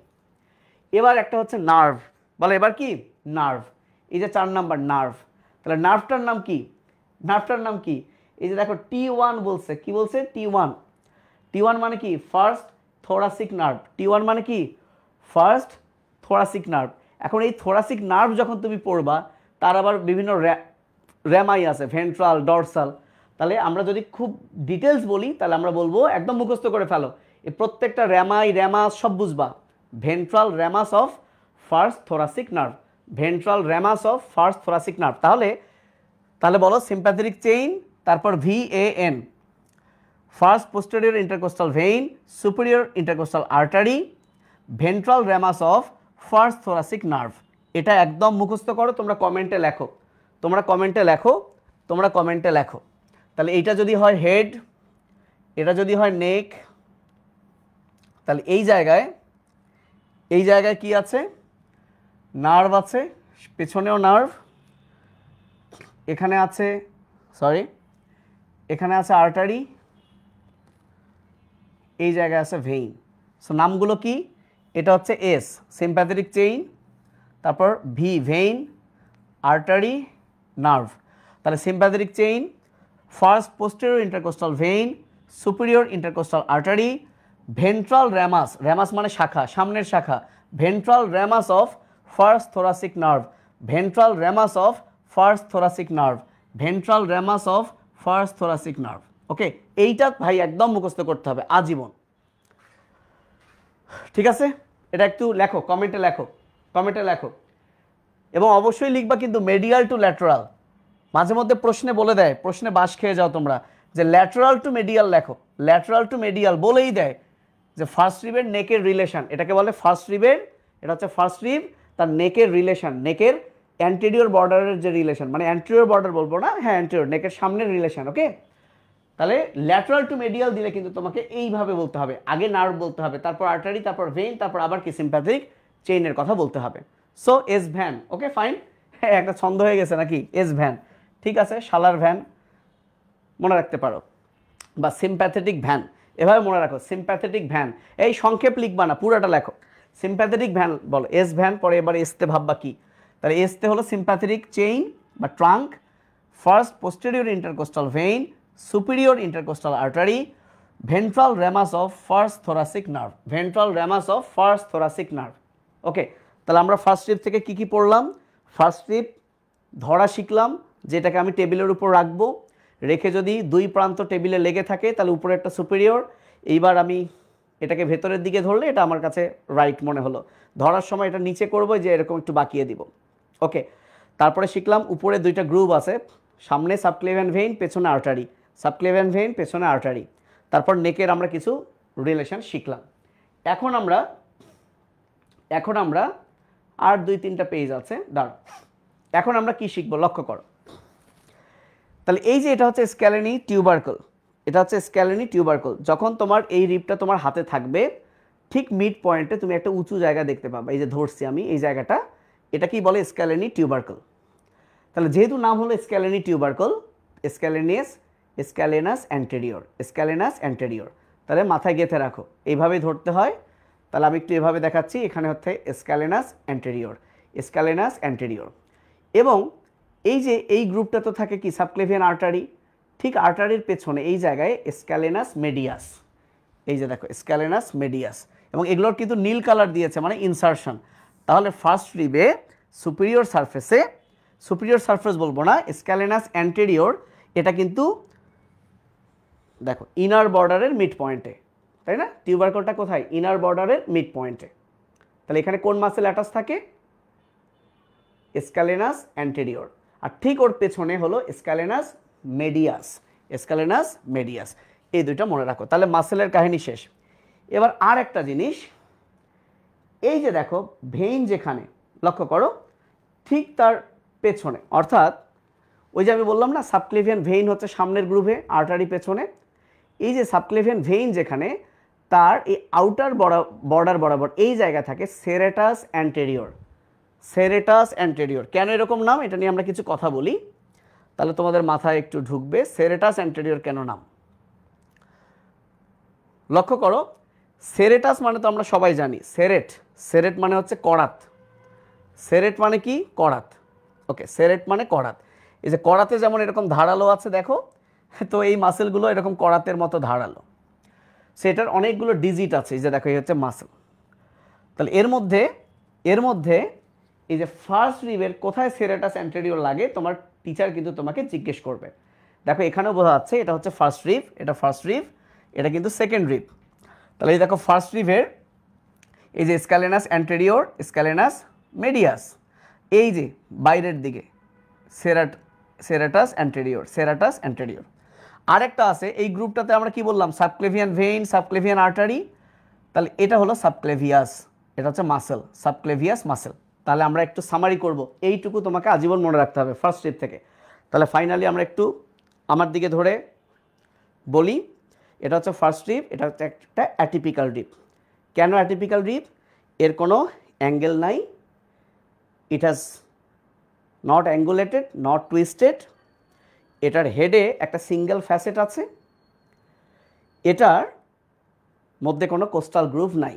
[SPEAKER 1] এবার একটা হচ্ছে নার্ভ, বলে এবার কি? নার্ভ। এই যে 4 নাম্বার নার্ভ। তাহলে নার্ভটার নাম কি? নার্ভটার নাম কি? এই যে দেখো T1 বলছে, কি বলছে? T1। T1 মানে কি? First thoracic nerve. T1 মানে কি? First thoracic nerve. এখন এই থোরাসিক নার্ভ যখন তুমি পড়বা, তার আবার বিভিন্ন র্যামাই আছে, ভেন্ট্রাল, ডরসাল। তাহলে আমরা যদি খুব ডিটেলস বলি, তাহলে আমরা বলবো, একদম মুখস্থ করে ফেলো, এই প্রত্যেকটা র্যামাই, র্যামাস সব বুঝবা। Ventral ramus of first thoracic nerve, ventral ramus of first thoracic nerve. তাহলে বলো সিম্প্যাথেটিক চেইন, তারপর VAN, first posterior intercostal vein, superior intercostal artery, ventral ramus of first thoracic nerve. এটা একদম মুখস্থ করো। তোমরা কমেন্টে লেখো, তোমরা কমেন্টে লেখো, তোমরা কমেন্টে লেখো। তাহলে এইটা যদি হয় হেড, এটা যদি হয় নেক, তাহলে এই জায়গায় কি আছে? নার্ভ আছে, পেছনেও নার্ভ, এখানে আছে, এখানে আছে আর্টারি, এই জায়গায় আছে ভেইন। সো নামগুলো কি? এটা হচ্ছে S সিম্প্যাথেটিক চেইন, তারপর V ভেইন, আর্টারি, নার্ভ। তাহলে sympathetic chain, first posterior intercostal vein, superior intercostal artery, ventral ramus, ramus মানে শাখা, সামনের শাখা, ventral ramus of first thoracic nerve, ventral ramus of first thoracic nerve, ventral ramus of first thoracic nerve. Okay, এইটা ভাই একদম মুখস্থ করতে হবে আজীবন, ঠিক আছে? এটা একটু লেখো, কমেন্টে লেখো, কমেন্টে লেখো। এবং অবশ্যই লিখবা কিন্তু মেডিয়াল টু ল্যাটারাল। মাঝে মধ্যে প্রশ্নে বলে দেয়, প্রশ্নে বাস খেয়ে যাও তোমরা, যে ল্যাটারাল টু মেডিয়াল লেখো। ল্যাটারাল টু মেডিয়াল বলেই দেয় যে ফার্স্ট রিবের নেকের রিলেশন, এটাকে বলে ফার্স্ট রিবের, এটা হচ্ছে ফার্স্ট রিব, তার নেকের রিলেশন, নেকের অ্যান্টেরিয়র বর্ডারের যে রিলেশন, মানে অ্যান্টেরিয়র বর্ডার বলবো না, হ্যাঁ অ্যান্টেরিয়র, নেকের সামনের রিলেশন। ওকে, তাহলে ল্যাটারাল টু মেডিয়াল দিলে কিন্তু তোমাকে এইভাবে বলতে হবে, আগে নার্ভ বলতে হবে, তারপর আর্টারি, তারপর ভেইন, তারপর আবার কি সিম্প্যাথিক চেইনের কথা বলতে হবে। So S van. Okay fine, হ্যাঁ একটা ছন্দ হয়ে গেছে নাকি? এস ভ্যান, ঠিক আছে, শালার ভ্যান মনে রাখতে পারো, বা সিম্প্যাথেটিক ভ্যান, এভাবে মনে রাখো, সিম্প্যাথেটিক ভ্যান। এই সংক্ষেপ লিখবা না, পুরোটা লেখো। সিম্প্যাথেটিক ভ্যান বলো, এস ভ্যান, পরে এবার এসতে ভাববা কি? তাহলে এসতে হলো সিম্প্যাথেটিক চেইন বা trunk, first posterior intercostal vein, superior intercostal artery, ventral ramus of first thoracic nerve, ventral ramus of first thoracic nerve. Okay, তাহলে আমরা ফার্স্ট রিব থেকে কি কি পড়লাম? ফার্স্ট রিব ধরা শিখলাম, যেটাকে আমি টেবিলের উপর রাখবো, রেখে যদি দুই প্রান্ত টেবিলে লেগে থাকে তাহলে উপরে একটা সুপিরিয়র। এইবার আমি এটাকে ভেতরের দিকে ধরলে এটা আমার কাছে রাইট মনে হলো, ধরার সময় এটা নিচে করবো, যে এরকম একটু বাঁকিয়ে দিব। ওকে, তারপরে শিখলাম উপরে দুইটা গ্রুপ আছে, সামনে সাবক্লেভিয়ান ভেইন, পেছনে আর্টারি, সাবক্লেভিয়ান ভেইন, পেছনে আর্টারি। তারপর নেকের আমরা কিছু রিলেশন শিখলাম। এখন আমরা আর 2-3টা পেজ আছে, দাঁড়। এখন আমরা কি শিখবো লক্ষ্য করো। তাহলে এই যে এটা হচ্ছে স্ক্যালেনি টিউবারকল, এটা হচ্ছে স্ক্যালেনি টিউবারকল। যখন তোমার এই রিবটা তোমার হাতে থাকবে, ঠিক মিড পয়েন্টে তুমি একটা উঁচু জায়গা দেখতে পাবে, এই যে ধরছি আমি এই জায়গাটা, এটা কি বলে? Scalene tubercle. তাহলে যেহেতু নাম হলো scalene tubercle, স্ক্যালেনাস anterior, scalenus anterior, তাহলে মাথায় গেঁথে রাখো, এইভাবেই ধরতে হয়। তাহলে আমি একটু এভাবে দেখাচ্ছি, এখানে হচ্ছে স্ক্যালেনাস অ্যান্টেরিয়র, স্ক্যালেনাস অ্যান্টেরিয়র। এবং এই যে এই গ্রুপটা তো থাকে কি? সাবক্লেভিয়ান আর্টারি, ঠিক আর্টারির পেছনে এই জায়গায় স্ক্যালেনাস মেডিয়াস, এই যে দেখো স্ক্যালেনাস মেডিয়াস, এবং এগুলোর কিন্তু নীল কালার দিয়েছে, মানে ইনসারশন। তাহলে ফার্স্ট রিবে সুপিরিয়র সারফেস বলবো না, স্ক্যালেনাস অ্যান্টেরিয়র, এটা কিন্তু দেখো ইনার বর্ডারের মিড পয়েন্টে, তাই না? টিউবারকলটা কোথায়? ইনার বর্ডারের মিড পয়েন্টে। তাহলে এখানে কোন মাসেল অ্যাটাচ থাকে? স্ক্যালেনাস অ্যান্টেরিয়র। আর ঠিক ওর পেছনে হলো স্ক্যালেনাস মেডিয়াস। এই দুইটা মনে রাখো। তাহলে মাসেলের কাহিনী শেষ। এবার আর একটা জিনিস, এই যে দেখো ভেইন যেখানে, লক্ষ্য করো ঠিক তার পেছনে, অর্থাৎ ওই যে আমি বললাম না সাবক্লেভিয়ান ভেইন হচ্ছে সামনের গ্রুভে, আর্টারি পেছনে। এই যে সাবক্লেভিয়ান ভেইন যেখানে, তার এই আউটার বর্ডার বরাবর এই জায়গা থাকে সেরেটাস অ্যান্টেরিয়র। কেন এরকম নাম, এটা নিয়ে আমরা কিছু কথা বলি, তাহলে তোমাদের মাথায় একটু ঢুকবে সেরেটাস অ্যান্টেরিয়র কেন নাম। লক্ষ্য করো, সেরেটাস মানে তো আমরা সবাই জানি, সেরেট মানে হচ্ছে করাত। সেরেট মানে কি? করাত। ওকে, সেরেট মানে করাত। এই যে করাতে যেমন এরকম ধারালো আছে দেখো, তো এই মাসেলগুলো এরকম করাতের মতো ধারালো। সেটার অনেকগুলো ডিজিট আছে, এই যে দেখো এই হচ্ছে মাসেল। তাহলে এর মধ্যে এই যে ফার্স্ট রিবের কোথায় সেরেটাস অ্যান্টেরিয়র লাগে, তোমার টিচার কিন্তু তোমাকে জিজ্ঞেস করবে। দেখো এখানেও বোঝা যাচ্ছে এটা হচ্ছে ফার্স্ট রিব, এটা কিন্তু সেকেন্ড রিব। তাহলে এই দেখো ফার্স্ট রিবের এই যে স্ক্যালেনাস অ্যান্টেরিয়র, স্ক্যালেনাস মেডিয়াস, এই যে বাইরের দিকে সেরাটাস অ্যান্টেরিয়র। আরেকটা আছে এই গ্রুপটাতে আমরা কি বললাম? Subclavian vein, subclavian artery. তাহলে এটা হলো সাবক্লেভিয়াস, এটা হচ্ছে মাসেল, সাবক্লেভিয়াস মাসেল। তাহলে আমরা একটু সামারি করব, এইটুকু তোমাকে আজীবন মনে রাখতে হবে ফার্স্ট রিব থেকে। তাহলে ফাইনালি আমরা একটু আমার দিকে ধরে বলি, এটা হচ্ছে ফার্স্ট রিব, এটা হচ্ছে একটা অ্যাটিপিক্যাল রিব। কেন অ্যাটিপিক্যাল রিব? এর কোনো অ্যাঙ্গেল নাই, it has not angulated, not twisted. এটার হেডে একটা সিঙ্গেল ফ্যাসেট আছে, এটার মধ্যে কোনো কোস্টাল গ্রুভ নাই।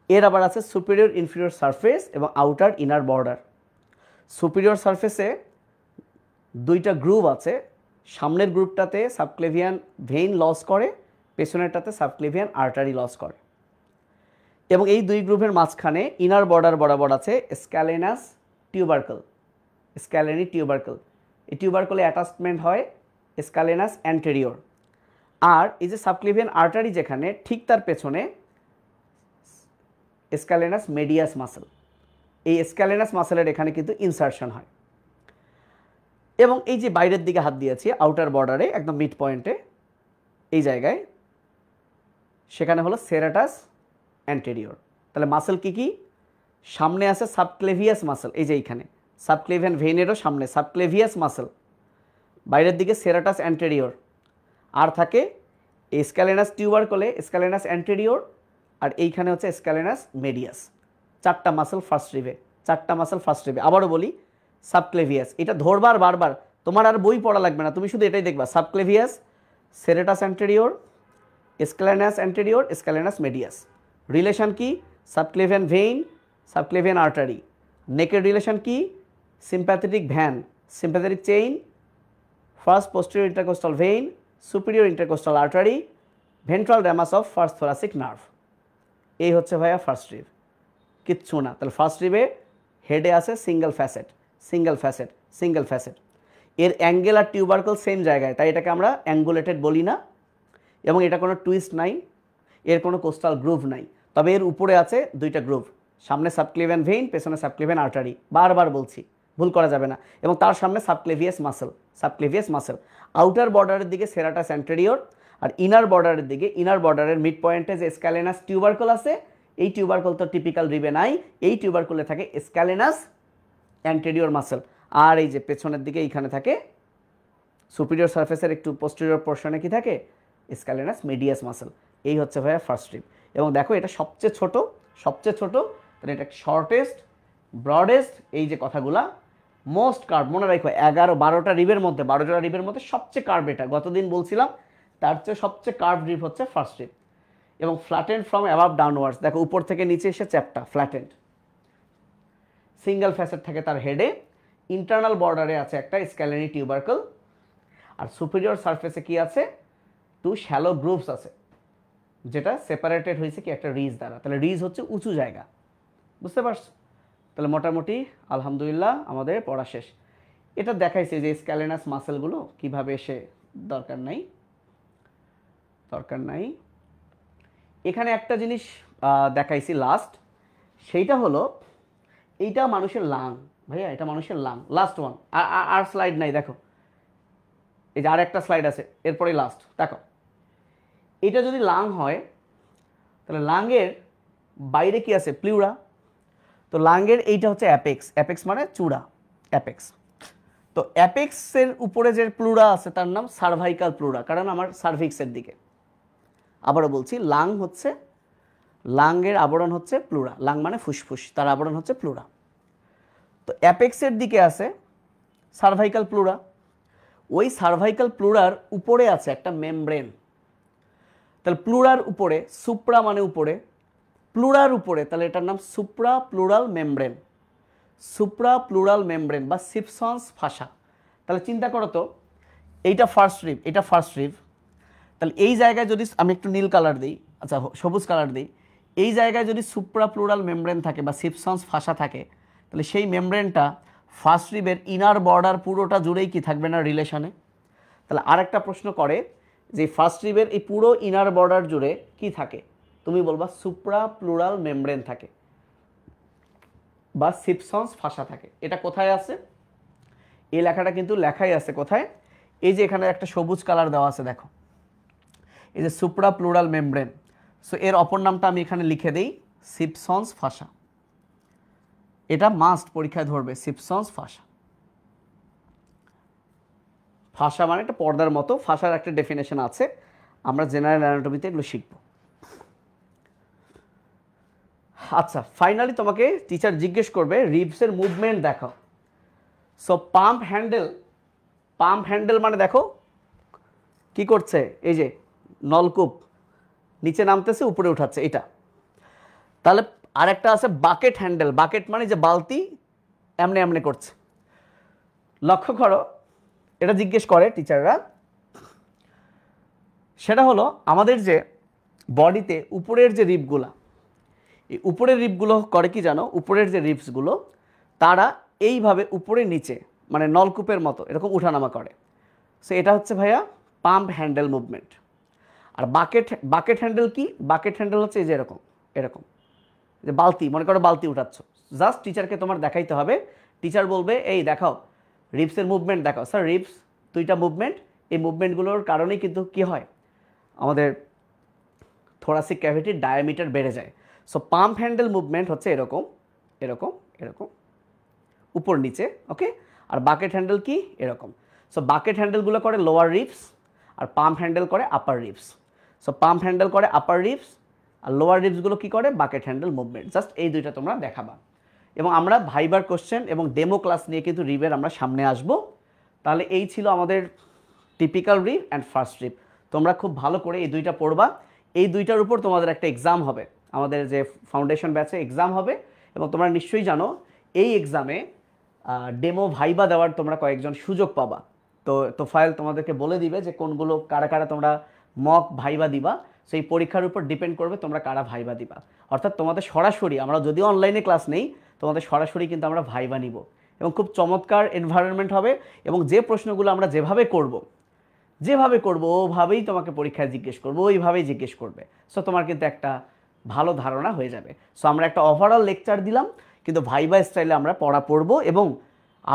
[SPEAKER 1] এর আবার আছে সুপিরিয়র ইনফিরিয়র সারফেস এবং আউটার ইনার বর্ডার। সুপিরিয়র সারফেসে দুইটা গ্রুভ আছে, সামনের গ্রুপটাতে সাবক্লেভিয়ান ভেইন লস করে, পেছনেরটাতে সাবক্লেভিয়ান আর্টারি লস করে। এবং এই দুই গ্রুপের মাঝখানে ইনার বর্ডার বরাবর আছে স্ক্যালেনি টিউবারকল। এই টিউবারকলে অ্যাটাচমেন্ট হয় স্ক্যালেনাস অ্যান্টেরিয়র। আর এই যে সাবক্লেভিয়ান আর্টারি যেখানে, ঠিক তার পেছনে স্ক্যালেনাস মেডিয়াস মাসেল। এই স্ক্যালেনাস মাসেলের এখানে কিন্তু ইনসারশন হয়। এবং এই যে বাইরের দিকে হাত দিয়েছি আউটার বর্ডারে একদম মিড পয়েন্টে এই জায়গায়, সেখানে হলো সেরাটাস অ্যান্টেরিয়র। তাহলে মাসেল কি কি? সামনে আছে সাবক্লেভিয়াস মাসেল, এই যে এইখানে সাবক্লেভিয়ান ভেইনেরও সামনে সাবক্লেভিয়াস মাসেল, বাইরের দিকে সেরাটাস অ্যান্টেরিয়র, আর থাকে এই স্ক্যালেনাস টিউবারকলে স্ক্যালেনাস অ্যান্টেরিয়র, আর এইখানে হচ্ছে স্ক্যালেনাস মেডিয়াস। চারটা মাসেল ফার্স্ট রিবে। আবারও বলি, সাবক্লেভিয়াস, এটা ধরবার বারবার, তোমার আর বই পড়া লাগবে না, তুমি শুধু এটাই দেখবা, subclavius, serratus anterior, scalenus anterior, scalenus medius. Relation কি? Subclavian vein, subclavian artery. নেকের রিলেশন কি? Sympathetic chain, first posterior intercostal vein, superior intercostal artery, ventral ramus of first thoracic nerve. এই হচ্ছে ভাইয়া ফার্স্ট রিব, কিচ্ছু না। তাহলে ফার্স্ট রিবে হেডে আছে সিঙ্গেল ফ্যাসেট। এর অ্যাঙ্গেল আর টিউবারকল সেম জায়গায়, তাই এটাকে আমরা অ্যাঙ্গুলেটেড বলি না। এবং এটা কোনো টুইস্ট নাই, এর কোনো কোস্টাল গ্রুভ নাই। তবে এর উপরে আছে দুইটা গ্রুভ, সামনে সাবক্লেভিয়ান ভেইন, পেছনে সাবক্লেভিয়ান আর্টারি, বারবার বলছি, ভুল করা যাবে না। এবং তার সামনে সাবক্লেভিয়াস মাসেল। আউটার বর্ডারের দিকে সেরাটাস অ্যান্টেরিয়র, আর ইনার বর্ডারের মিড পয়েন্টে যে স্ক্যালেনাস টিউবারকল আছে, এই টিউবারকল তো টিপিক্যাল রিবে নাই, এই টিউবারকলে থাকে স্ক্যালেনাস অ্যান্টেরিয়র মাসেল। আর এই যে পেছনের দিকে এইখানে থাকে সুপিরিয়র সারফেসের একটু পোস্টেরিয়র পোর্শনে কি থাকে? স্ক্যালেনাস মেডিয়াস মাসেল। এই হচ্ছে ভাইয়া ফার্স্ট রিব। এবং দেখো এটা সবচেয়ে ছোট, তাহলে এটা শর্টেস্ট, ব্রডেস্ট, এই যে কথাগুলা, মোস্ট কার্ভ। মনে রাখো 12টা রিবের মধ্যে সবচেয়ে কার্ভ এটা, গতদিন বলছিলাম, তার চেয়ে সবচেয়ে কার্ভ রিব হচ্ছে ফার্স্ট রিব। এবং ফ্ল্যাটেন্ড ফ্রম অ্যাবাভ ডাউনওয়ার্ডস, দেখো উপর থেকে নিচে এসে চ্যাপ্টা, ফ্ল্যাটেন্ড। সিঙ্গেল ফ্যাসেট থাকে তার হেডে, ইন্টারনাল বর্ডারে আছে একটা স্ক্যালেনি টিউবারকল, আর সুপিরিয়র সারফেসে কি আছে? টু শ্যালো গ্রুভস আছে, যেটা সেপারেটেড হয়েছে কি একটা রিজ দ্বারা। তাহলে রিজ হচ্ছে উঁচু জায়গা, বুঝতে পারছো? তো তাহলে মোটামুটি আলহামদুলিল্লাহ আমাদের পড়া শেষ। এটা দেখাইছে যে স্ক্যালেনাস মাসেলগুলো কীভাবে এসে, দরকার নাই। এখানে একটা জিনিস দেখাইছি লাস্ট, সেইটা হলো এইটা মানুষের লাং। ভাইয়া এটা মানুষের লাং, লাস্ট ওয়ান, আর স্লাইড নাই, দেখো এই যে আর একটা স্লাইড আছে, এরপরে লাস্ট। দেখো এটা যদি লাং হয় তাহলে লাংয়ের বাইরে কি আছে? প্লিউরা। তো লাংয়ের এইটা হচ্ছে অ্যাপেক্স, অ্যাপেক্স মানে চূড়া, অ্যাপেক্স। তো অ্যাপেক্সের উপরে যে প্লুরা আছে তার নাম সার্ভাইকাল প্লুরা, কারণ আমার সার্ভিক্সের দিকে। আবারও বলছি, লাং হচ্ছে, লাংয়ের আবরণ হচ্ছে প্লুরা, লাং মানে ফুসফুস, তার আবরণ হচ্ছে প্লুরা। তো অ্যাপেক্সের দিকে আছে সার্ভাইকাল প্লুরা। ওই সার্ভাইকাল প্লুরার উপরে আছে একটা মেমব্রেন। তাহলে প্লুরার উপরে, সুপ্রা মানে উপরে, প্লুরার উপরে, তাহলে এটার নাম supra plural membrane, supra plural membrane বা সিপসন্স ফাসা। তাহলে চিন্তা করো তো, এইটা ফার্স্ট রিব, এটা ফার্স্ট রিব। তাহলে এই জায়গায় যদি আমি একটু নীল কালার দিই, আচ্ছা সবুজ কালার দিই, এই জায়গায় যদি সুপ্রা প্লুরাল মেমব্রেন থাকে বা সিপসন্স ফাসা থাকে, তাহলে সেই মেমব্রেনটা ফার্স্ট রিবের ইনার বর্ডার পুরোটা জুড়েই কি থাকবে না রিলেশনে। তাহলে আরেকটা প্রশ্ন করে যে ফার্স্ট রিবের এই পুরো ইনার বর্ডার জুড়ে কি থাকে, তুমি বলবা সুপ্রা প্লুরাল মেমব্রেন থাকে বা সিপসন্স ফাসা থাকে। এটা কোথায় আছে? এই লেখাটা কিন্তু লেখাই আছে কোথায়, এই যে এখানে একটা সবুজ কালার দেওয়া আছে, দেখো এই যে সুপ্রা প্লুরাল মেমব্রেন। সো এর অপর নামটা আমি এখানে লিখে দিই, সিপসন্স ফাসা। এটা মাস্ট পরীক্ষায় ধরবে, সিপসন্স ফাসা। ফাসা মানে একটা পর্দার মতো, ফাসার একটা ডেফিনেশন আছে, আমরা জেনারেল অ্যানাটমিতে এগুলো শিখব। আচ্ছা, ফাইনালি তোমাকে টিচার জিজ্ঞেস করবে রিবসের মুভমেন্ট দেখাও। সো পাম্প হ্যান্ডেল মানে দেখো কি করছে, এই যে নলকূপ নিচে নামতেছে উপরে উঠাচ্ছে এটা। তাহলে আরেকটা আছে বাকেট হ্যান্ডেল, বাকেট মানে যে বালতি এমনি এমনি করছে। লক্ষ্য করো, এটা জিজ্ঞেস করে টিচাররা, সেটা হলো আমাদের যে বডিতে উপরের যে রিবগুলা, এই উপরের রিবগুলো করে কি জানো, উপরের যে রিবসগুলো তারা এইভাবে উপরে নিচে মানে নলকূপের মতো এরকম উঠানামা করে। সো এটা হচ্ছে ভাইয়া পাম্প হ্যান্ডেল মুভমেন্ট। আর বাকেট হ্যান্ডেল কি? বাকেট হ্যান্ডেল হচ্ছে এই যে এরকম এরকম, যে বালতি, মনে করো বালতি উঠাচ্ছ, জাস্ট টিচারকে তোমার দেখাইতে হবে। টিচার বলবে এই দেখাও রিবসের মুভমেন্ট দেখাও। স্যার রিবস দুইটা মুভমেন্ট, এই মুভমেন্টগুলোর কারণেই কিন্তু কি হয়, আমাদের থোরাসিক ক্যাভিটির ডায়ামিটার বেড়ে যায়। সো পাম্প হ্যান্ডেল মুভমেন্ট হচ্ছে এরকম এরকম এরকম, উপর নিচে, ওকে। আর বাকেট হ্যান্ডেল কি? এরকম। সো বাকেট হ্যান্ডেলগুলো করে লোয়ার রিবস আর পাম্প হ্যান্ডেল করে আপার রিবস। সো পাম্প হ্যান্ডেল করে আপার রিবস আর লোয়ার রিবসগুলো কি করে? Bucket handle movement. জাস্ট এই দুইটা তোমরা দেখাবা। এবং আমরা ভাইবার কোশ্চেন এবং ডেমো ক্লাস নিয়ে কিন্তু রিবের আমরা সামনে আসব। তাহলে এই ছিল আমাদের typical rib and first rib. তোমরা খুব ভালো করে এই দুইটা পড়বা। এই দুইটার উপর তোমাদের একটা এক্সাম হবে, আমাদের যে ফাউন্ডেশন ব্যাচে এক্সাম হবে। এবং তোমরা নিশ্চয়ই জানো এই এক্সামে ডেমো ভাইবা দেওয়ার তোমরা কয়েকজন সুযোগ পাবা। তো তোফায়েল তোমাদেরকে বলে দিবে যে কোনগুলো কারা কারা তোমরা মক ভাইবা দিবা। সেই পরীক্ষার উপর ডিপেন্ড করবে তোমরা কারা ভাইবা দিবা। অর্থাৎ তোমাদের সরাসরি, আমরা যদিও অনলাইনে ক্লাস নেই, তোমাদের সরাসরি কিন্তু আমরা ভাইবা নিব এবং খুব চমৎকার এনভায়রনমেন্ট হবে। এবং যে প্রশ্নগুলো আমরা যেভাবে করব ওভাবেই তোমাকে পরীক্ষায় জিজ্ঞেস করবো, ওইভাবেই জিজ্ঞেস করবে। সো তোমার কিন্তু একটা ভালো ধারণা হয়ে যাবে। সো আমরা একটা ওভারঅল লেকচার দিলাম, কিন্তু ভাইবা স্টাইলে আমরা পড়বো। এবং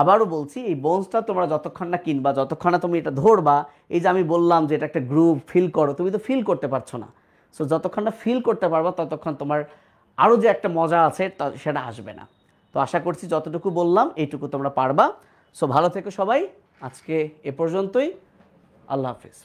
[SPEAKER 1] আবারও বলছি, এই বোনসটা তোমরা যতক্ষণ না কিনবা, যতক্ষণ না তুমি এটা ধরবা, এই যে আমি বললাম যে এটা একটা গ্রুপ, ফিল করো, তুমি তো ফিল করতে পারছো না। সো যতক্ষণ না ফিল করতে পারবা ততক্ষণ তোমার আরও যে একটা মজা আছে সেটা আসবে না। তো আশা করছি যতটুকু বললাম এইটুকু তোমরা পারবা। সো ভালো থেকো সবাই, আজকে এ পর্যন্তই। আল্লাহ হাফিজ।